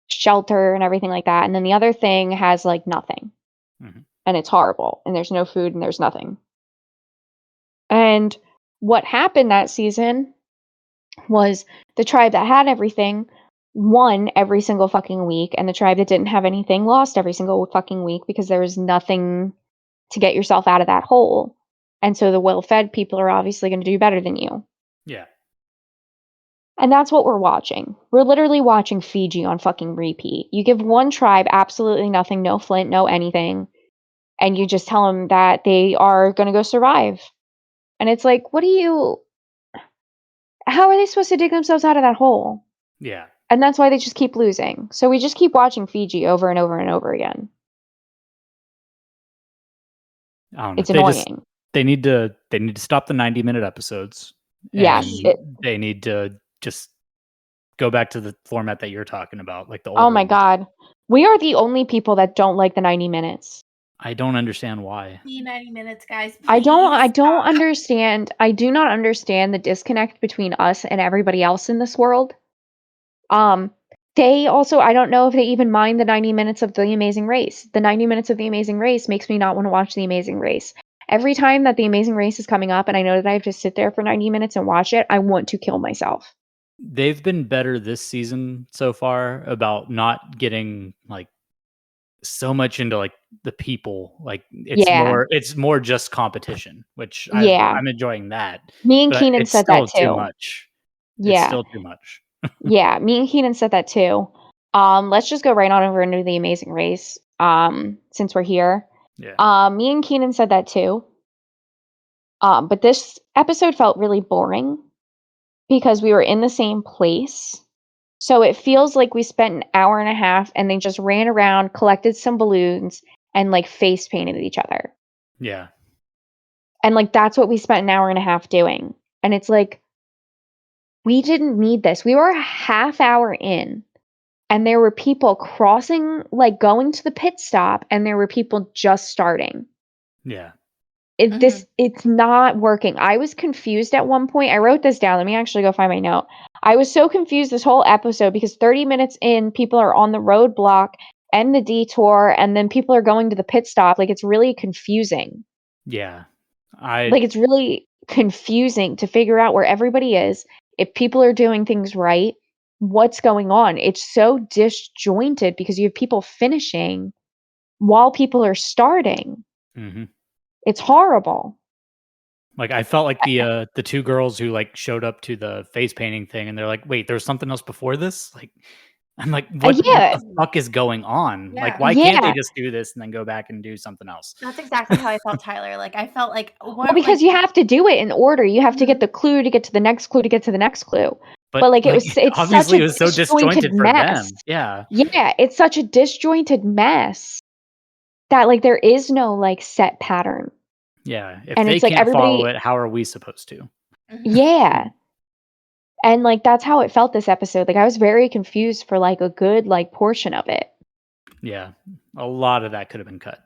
B: shelter and everything like that. And then the other thing has like nothing.
C: Mhm.
B: And it's horrible, and there's no food and there's nothing. And what happened that season was the tribe that had everything won every single fucking week, and the tribe that didn't have anything lost every single fucking week because there was nothing to get yourself out of that hole. And so the well-fed people are obviously going to do better than you.
C: Yeah.
B: And that's what we're watching. We're literally watching Fiji on fucking repeat. You give one tribe absolutely nothing, no flint, no anything, and you just tell them that they are going to go survive. And it's like, how are they supposed to dig themselves out of that hole?
C: Yeah.
B: And that's why they just keep losing. So we just keep watching Fiji over and over and over again.
C: I don't know.
B: It's annoying.
C: They need to stop the 90-minute episodes.
B: Yes.
C: And they need to just go back to the format that you're talking about, like the older
B: Oh my
C: ones.
B: God. We are the only people that don't like the 90 minutes.
C: I don't understand why.
D: 90 minutes, guys.
B: I
D: please
B: don't
D: stop.
B: understand. I do not understand the disconnect between us and everybody else in this world. They also, I don't know if they even mind the 90 minutes of The Amazing Race. The 90 minutes of The Amazing Race makes me not want to watch The Amazing Race. Every time that The Amazing Race is coming up and I know that I have to sit there for 90 minutes and watch it, I want to kill myself.
C: They've been better this season so far about not getting like so much into like the people. Like it's more just competition, which I'm enjoying that.
B: Me and
C: but
B: Keenan
C: it's
B: said
C: still
B: that too.
C: too much.
B: Yeah.
C: It's still too much.
B: Yeah, me and Keenan said that too. Let's just go right on over into The Amazing Race. Since we're here.
C: Yeah.
B: Me and Keenan said that too. But this episode felt really boring because we were in the same place. So it feels like we spent an hour and a half and they just ran around, collected some balloons, and like face painted each other.
C: Yeah.
B: And like that's what we spent an hour and a half doing. And it's like, we didn't need this. We were a half hour in, and there were people crossing, like going to the pit stop, and there were people just starting.
C: Yeah.
B: It's not working. I was confused at one point. I wrote this down. Let me actually go find my note. I was so confused this whole episode because 30 minutes in, people are on the roadblock and the detour, and then people are going to the pit stop. Like, it's really confusing.
C: Yeah.
B: It's really confusing to figure out where everybody is. If people are doing things right, what's going on? It's so disjointed because you have people finishing while people are starting.
C: Mm-hmm.
B: It's horrible.
C: Like I felt like the two girls who like showed up to the face painting thing, and they're like, "Wait, there's something else before this?" Like, I'm like, what the fuck is going on?
D: Yeah.
C: Like, why can't they just do this and then go back and do something else?
D: That's exactly how I felt, Tyler. Like I felt like
B: because you have to do it in order. You have to get the clue to get to the next clue to get to the next clue. But like it's such
C: obviously
B: a
C: it was so disjointed for them. Yeah.
B: Yeah, it's such a disjointed mess that like there is no like set pattern.
C: Yeah. If
B: And
C: they
B: it's like
C: can't follow
B: everybody
C: it, how are we supposed to?
B: Yeah. And like that's how it felt this episode. Like I was very confused for like a good like portion of it.
C: Yeah. A lot of that could have been cut.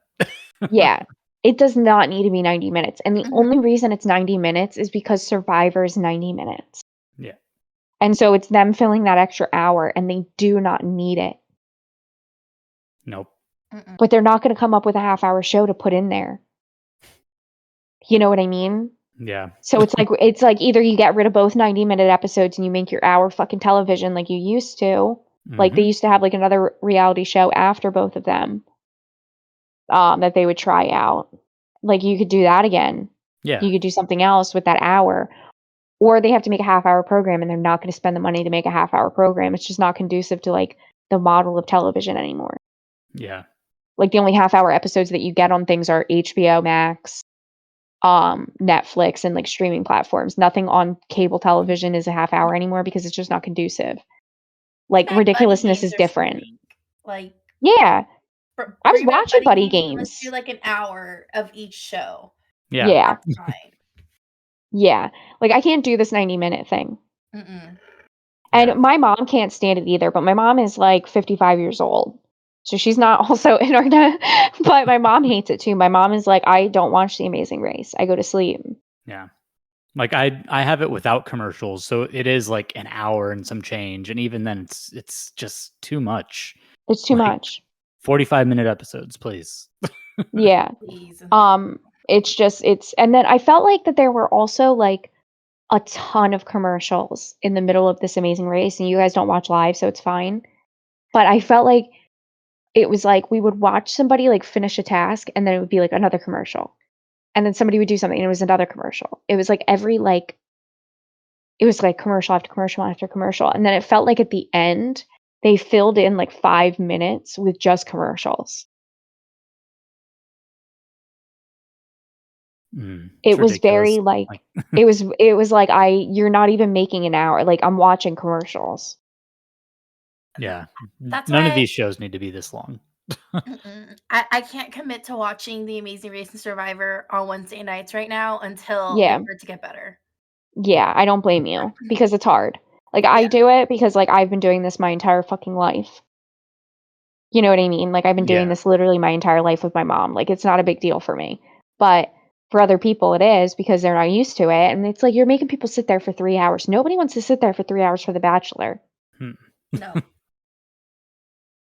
B: Yeah. It does not need to be 90 minutes. And the only reason it's 90 minutes is because Survivor's 90 minutes.
C: Yeah.
B: And so it's them filling that extra hour and they do not need it.
C: Nope.
B: But they're not going to come up with a half-hour show to put in there. You know what I mean?
C: Yeah.
B: So it's like either you get rid of both 90-minute episodes and you make your hour fucking television like you used to. Like they used to have like another reality show after both of them. That they would try out. Like you could do that again.
C: Yeah.
B: You could do something else with that hour. Or they have to make a half-hour program and they're not going to spend the money to make a half-hour program. It's just not conducive to like the model of television anymore.
C: Yeah.
B: Like the only half-hour episodes that you get on things are HBO Max, Netflix, and like streaming platforms. Nothing on cable television is a half hour anymore because it's just not conducive. Like ridiculousness is different.
D: Like
B: yeah, I was
D: bring back
B: watching Buddy
D: Let's
B: Games.
D: do like an hour of each show.
B: Yeah.
D: That's fine.
B: Yeah, like I can't do this 90-minute thing.
D: Mm-mm.
B: And my mom can't stand it either. But my mom is like 55 years old, so she's not also in our. But my mom hates it too. My mom is like, I don't watch The Amazing Race. I go to sleep.
C: Yeah. Like I have it without commercials, so it is like an hour and some change, and even then it's just too much.
B: It's too much.
C: 45-minute episodes, please.
B: Yeah.
D: Please.
B: It's and then I felt like that there were also like a ton of commercials in the middle of This Amazing Race, and you guys don't watch live, so it's fine. But I felt like it was like we would watch somebody like finish a task and then it would be like another commercial. And then somebody would do something and it was another commercial. It was like it was like commercial after commercial after commercial. And then it felt like at the end they filled in like 5 minutes with just commercials. It was very like it was like you're not even making an hour. Like I'm watching commercials.
C: Yeah.
D: That's
C: None
D: why
C: of these shows need to be this long.
D: I can't commit to watching The Amazing Race and Survivor on Wednesday nights right now until
B: Yeah.
D: they start to get better.
B: Yeah, I don't blame you because it's hard. Like I do it because like I've been doing this my entire fucking life. You know what I mean? Like I've been doing this literally my entire life with my mom. Like it's not a big deal for me. But for other people it is because they're not used to it. And it's like you're making people sit there for 3 hours. Nobody wants to sit there for 3 hours for The Bachelor.
D: No.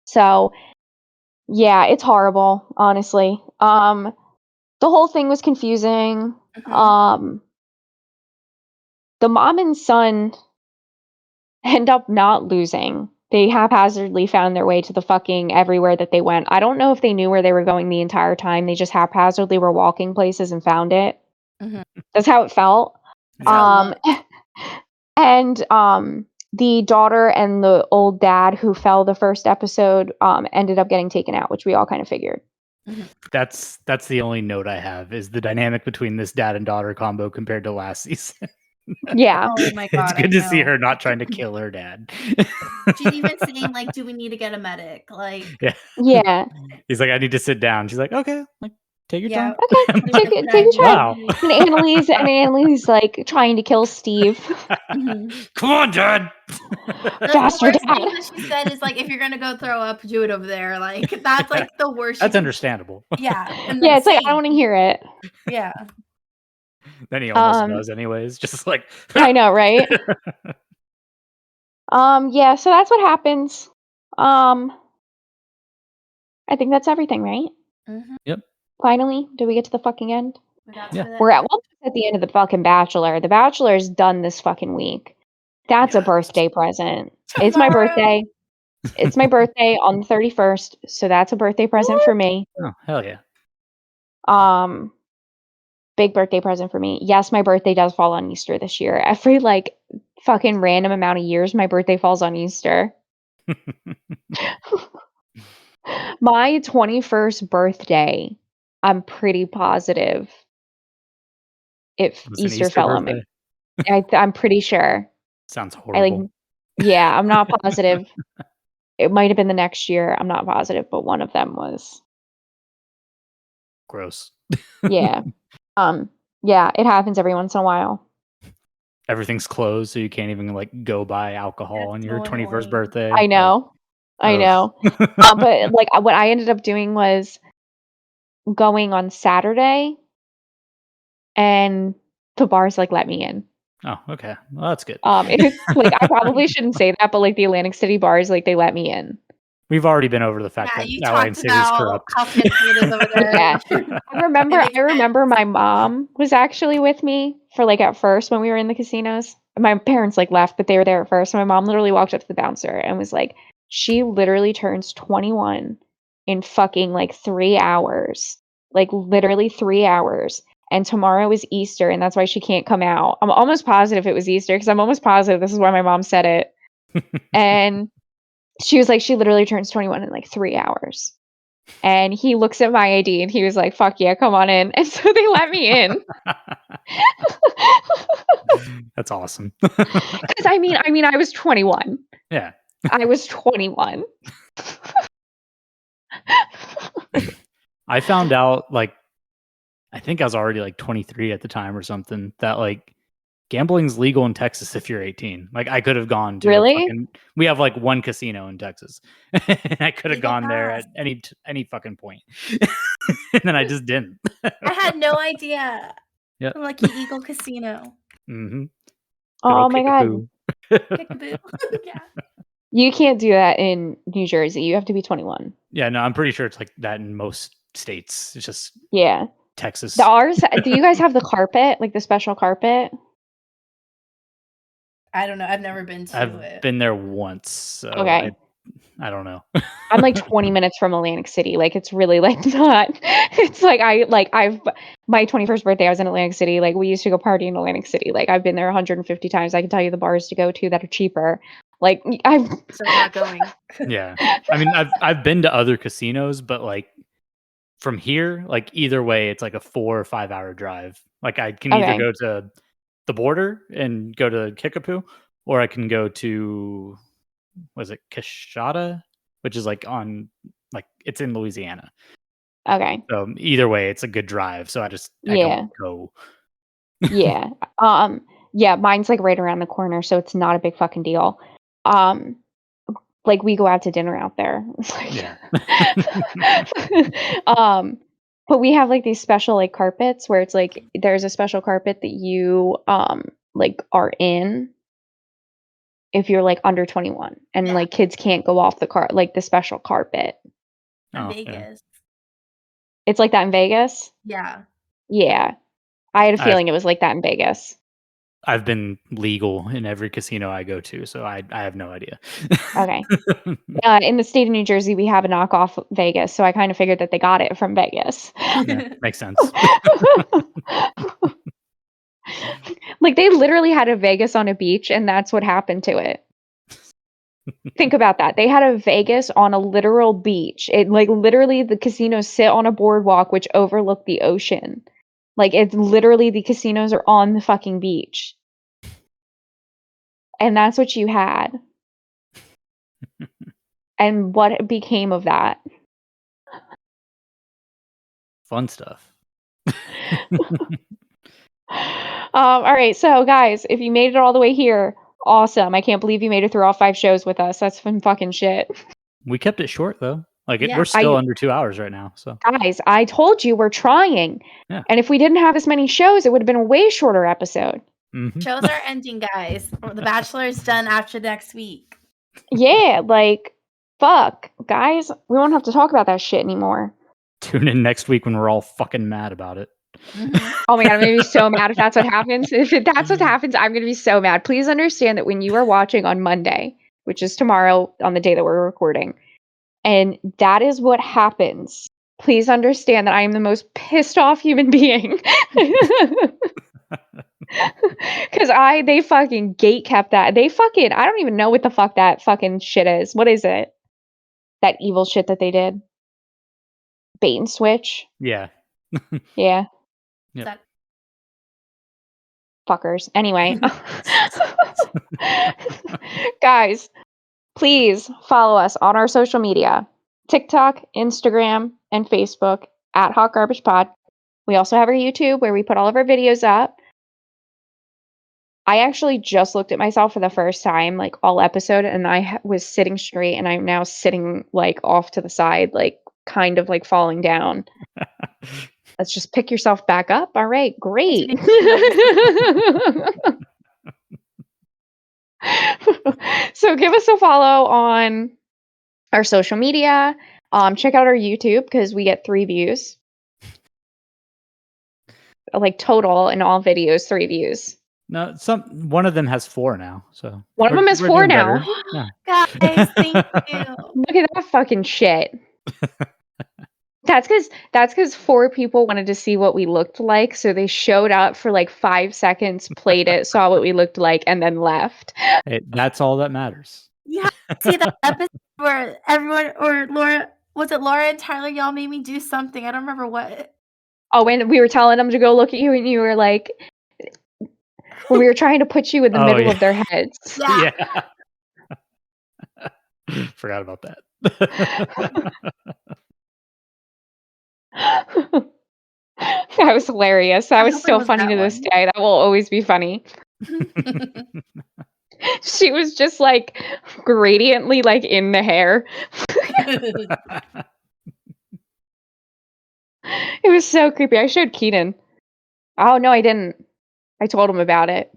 B: So yeah, it's horrible, honestly. The whole thing was confusing. The mom and son end up not losing. They haphazardly found their way to the fucking everywhere that they went. I don't know if they knew where they were going the entire time. They just haphazardly were walking places and found it. That's how it felt. And the daughter and the old dad who fell the first episode ended up getting taken out, which we all kind of figured.
C: That's the only note I have is the dynamic between this dad and daughter combo compared to last season.
B: Yeah.
D: Oh my God.
C: It's good to see her not trying to kill her dad.
D: She's even saying like, do we need to get a medic? Like
B: yeah.
C: He's like, I need to sit down. She's like, okay, like take your time.
B: Okay, take your time.
C: Wow.
B: And Annalise like trying to kill Steve.
C: Come on, Dad.
B: Faster,
D: the worst
B: Dad.
D: thing that she said is like, if you're gonna go throw up, do it over there. Like that's like the worst.
C: That's understandable.
D: Yeah.
B: Yeah, it's like I don't want to hear it.
D: Yeah.
C: Then he almost does anyways. Just like
B: I know, right? Yeah, so that's what happens. I think that's everything, right?
C: Yep.
B: Finally, do we get to the fucking end?
C: Yeah.
B: We're at the end of the fucking Bachelor. The Bachelor's done this fucking week. That's a birthday present. It's my birthday. It's my birthday on the 31st, so that's a birthday present for me.
C: Oh, hell yeah.
B: Big birthday present for me. Yes, my birthday does fall on Easter this year. Every like fucking random amount of years, my birthday falls on Easter. My 21st birthday, I'm pretty positive if Easter fell on me. I'm pretty sure.
C: Sounds
B: I like,
C: horrible.
B: yeah, I'm not positive. It might have been the next year. I'm not positive, but one of them was.
C: Gross.
B: Yeah. Yeah, it happens every once in a while.
C: Everything's closed, so you can't even like go buy alcohol on
D: That's
C: your
D: so
C: 21st
D: annoying.
C: birthday.
B: I know. I
C: Ugh.
B: know. But like what I ended up doing was going on Saturday and the bars like let me in.
C: Oh, okay. Well, that's good.
B: It's like I probably shouldn't say that, but like the Atlantic City bars, like they let me in.
C: We've already been over the fact
D: Yeah,
C: that
D: you
C: Atlantic
D: talked
C: City is
D: about
C: corrupt.
D: how fancy it is over there.
B: Yeah. I remember
D: makes
B: my mom was actually with me for like at first when we were in the casinos. My parents like left, but they were there at first. So my mom literally walked up to the bouncer and was like, she literally turns 21 in fucking like 3 hours. Like literally 3 hours. And tomorrow is Easter, and that's why she can't come out. I'm almost positive it was Easter because I'm almost positive this is why my mom said it. And she was like, she literally turns 21 in like 3 hours. And he looks at my ID and he was like, fuck yeah, come on in. And so they let me in.
C: That's awesome.
B: Because I mean, I was 21.
C: Yeah.
B: I was 21.
C: I found out like I think I was already like 23 at the time or something that like gambling's legal in Texas if you're 18. Like I could have gone to
B: Really?
C: we have like one casino in Texas. And I could have
D: Legal
C: gone there
D: pass.
C: at any fucking point. And then I just didn't.
D: I had no idea.
C: Yep.
D: Lucky Eagle Casino.
C: Mm-hmm.
B: Oh my God.
D: Kickaboo. Yeah.
B: You can't do that in New Jersey. You have to be 21.
C: Yeah, no, I'm pretty sure it's like that in most states. It's just
B: Yeah.
C: Texas.
B: Do you guys have the carpet, like the special carpet?
D: I don't know. I've never been to
C: I've
D: it.
C: been there once, so
B: Okay.
C: I don't know.
B: I'm like 20 minutes from Atlantic City. Like it's really like not. It's like I've my 21st birthday. I was in Atlantic City. Like we used to go party in Atlantic City. Like I've been there 150 times. I can tell you the bars to go to that are cheaper. Like I've.
D: So I'm not going.
C: Yeah, I mean, I've been to other casinos, but like from here, like either way, it's like a 4 or 5 hour drive. Like I can either
B: Okay.
C: go to the border and go to Kickapoo, or I can go to was it Kashada, which is like on like it's in Louisiana.
B: Okay.
C: So either way, it's a good drive. So I
B: Yeah.
C: don't go.
B: Yeah. Yeah, mine's like right around the corner, so it's not a big fucking deal. Like we go out to dinner out there. It's like,
C: Yeah.
B: but we have like these special like carpets where it's like there's a special carpet that you like are in if you're like under 21 and
D: Yeah.
B: like kids can't go off like the special carpet.
C: Oh,
D: Vegas.
C: yeah.
B: It's like that in Vegas?
D: Yeah.
B: Yeah. I had a feeling it was like that in Vegas.
C: I've been legal in every casino I go to, so I have no idea.
B: Okay. In the state of New Jersey, we have a knockoff Vegas, so I kind of figured that they got it from Vegas.
C: Yeah, makes sense.
B: Like they literally had a Vegas on a beach, and that's what happened to it. Think about that. They had a Vegas on a literal beach. It like literally the casinos sit on a boardwalk which overlook the ocean. Like it's literally the casinos are on the fucking beach. And that's what you had. And what became of that?
C: Fun stuff.
B: All right, so guys, if you made it all the way here, awesome. I can't believe you made it through all 5 shows with us. That's some fucking shit.
C: We kept it short though. Like
D: Yeah.
C: we're still under 2 hours right now. So
B: Guys, I told you we're trying.
C: Yeah.
B: And if we didn't have as many shows, it would have been a way shorter episode.
C: Mhm.
D: Shows are ending, guys. The Bachelor is done after next week.
B: Yeah, like, fuck. Guys, we won't have to talk about that shit anymore.
C: Tune in next week when we're all fucking mad about it.
B: Oh my God, I'm going to be so mad if that's what happens. If that's what happens, I'm going to be so mad. Please understand that when you are watching on Monday, which is tomorrow on the day that we're recording, and that is what happens, please understand that I am the most pissed off human being. Because they fucking gate kept that. I don't even know what the fuck that fucking shit is. What is it? That evil shit that they did? Bait and switch?
C: Yeah.
B: Yeah.
C: Yep.
D: That-
B: Fuckers. Anyway. Guys, please follow us on our social media, TikTok, Instagram, and Facebook at Hot Garbage Pod. We also have our YouTube where we put all of our videos up. I actually just looked at myself for the first time, like all episode, and I was sitting straight, and I'm now sitting like off to the side, like kind of like falling down. Let's just pick yourself back up. All right, great. So give us a follow on our social media. Check out our YouTube because we get 3 views. Like total in all videos, 3 views.
C: No, one of them has 4 now. So
B: One of them has 4
C: doing
B: now.
C: better. Yeah.
D: Guys, thank you.
B: Look at that fucking shit. That's because 4 people wanted to see what we looked like, so they showed up for like 5 seconds, played it, saw what we looked like, and then left.
C: Hey, that's all that matters.
D: Yeah, see that episode where everyone or Laura and Tyler, y'all made me do something. I don't remember what.
B: Oh, when we were telling them to go look at you, and you were like, when we were trying to put you in the middle of their heads.
D: Yeah.
C: Forgot about that.
B: That was hilarious. That
D: I
B: was
D: hope it
B: still
D: was
B: funny
D: that
B: to this
D: one.
B: day. That will always be funny. She was just like gradiently like in the hair. It was so creepy. I showed Keaton. Oh no, I didn't. I told him about it.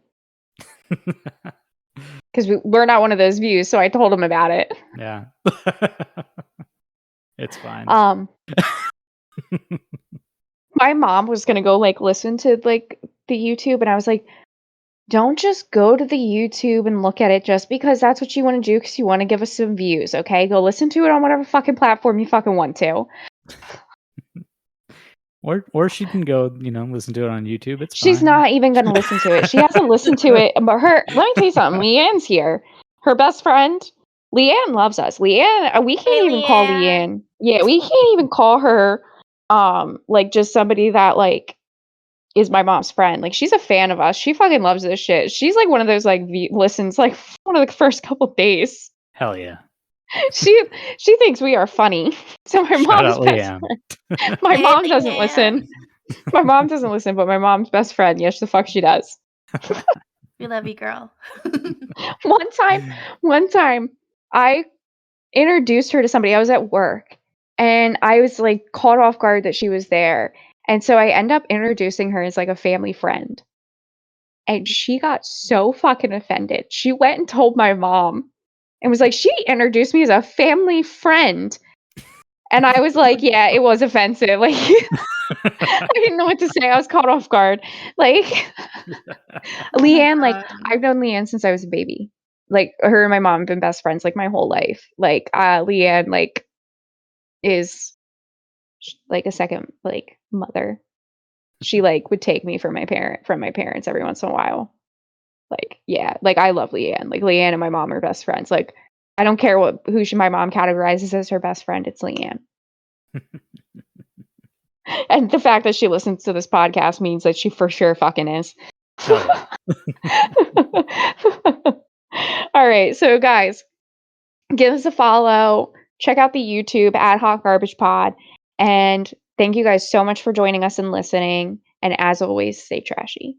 B: Because we're not one of those views, so I told him about it.
C: Yeah. It's fine.
B: My mom was gonna go like listen to like the YouTube, and I was like, don't just go to the YouTube and look at it just because that's what you want to do because you want to give us some views, okay? Go listen to it on whatever fucking platform you fucking want to.
C: Or she can go, listen to it on YouTube. It's
B: She's
C: fine.
B: not even gonna listen to it. She hasn't listened to it. But let me tell you something. Leanne's here. Her best friend, Leanne loves us. Leanne, we can't even call Leanne. Yeah, we can't even call her like just somebody that like is my mom's friend. Like she's a fan of us. She fucking loves this shit. She's like one of those like listens like one of the first couple days.
C: Hell yeah.
B: She thinks we are funny. So my mom's best friend. My mom doesn't listen. My mom doesn't listen, but my mom's best friend, yes, the fuck she does.
D: We love you, girl.
B: One time, I introduced her to somebody. I was at work, and I was like caught off guard that she was there, and so I end up introducing her as like a family friend. And she got so fucking offended. She went and told my mom, and was like, she introduced me as a family friend. And I was like, yeah, it was offensive. Like, I didn't know what to say. I was caught off guard. Like, Leanne, like, I've known Leanne since I was a baby. Like, her and my mom have been best friends, like, my whole life. Like, Leanne, like, is, like, a second, like, mother. She, like, would take me from my parents every once in a while. Like, yeah. Like, I love Leanne. Like, Leanne and my mom are best friends. Like, I don't care who my mom categorizes as her best friend. It's Leanne. And the fact that she listens to this podcast means that she for sure fucking is.
C: Oh, yeah.
B: All right. So, guys, give us a follow. Check out the YouTube at Hot Garbage Pod. And thank you guys so much for joining us and listening. And as always, stay trashy.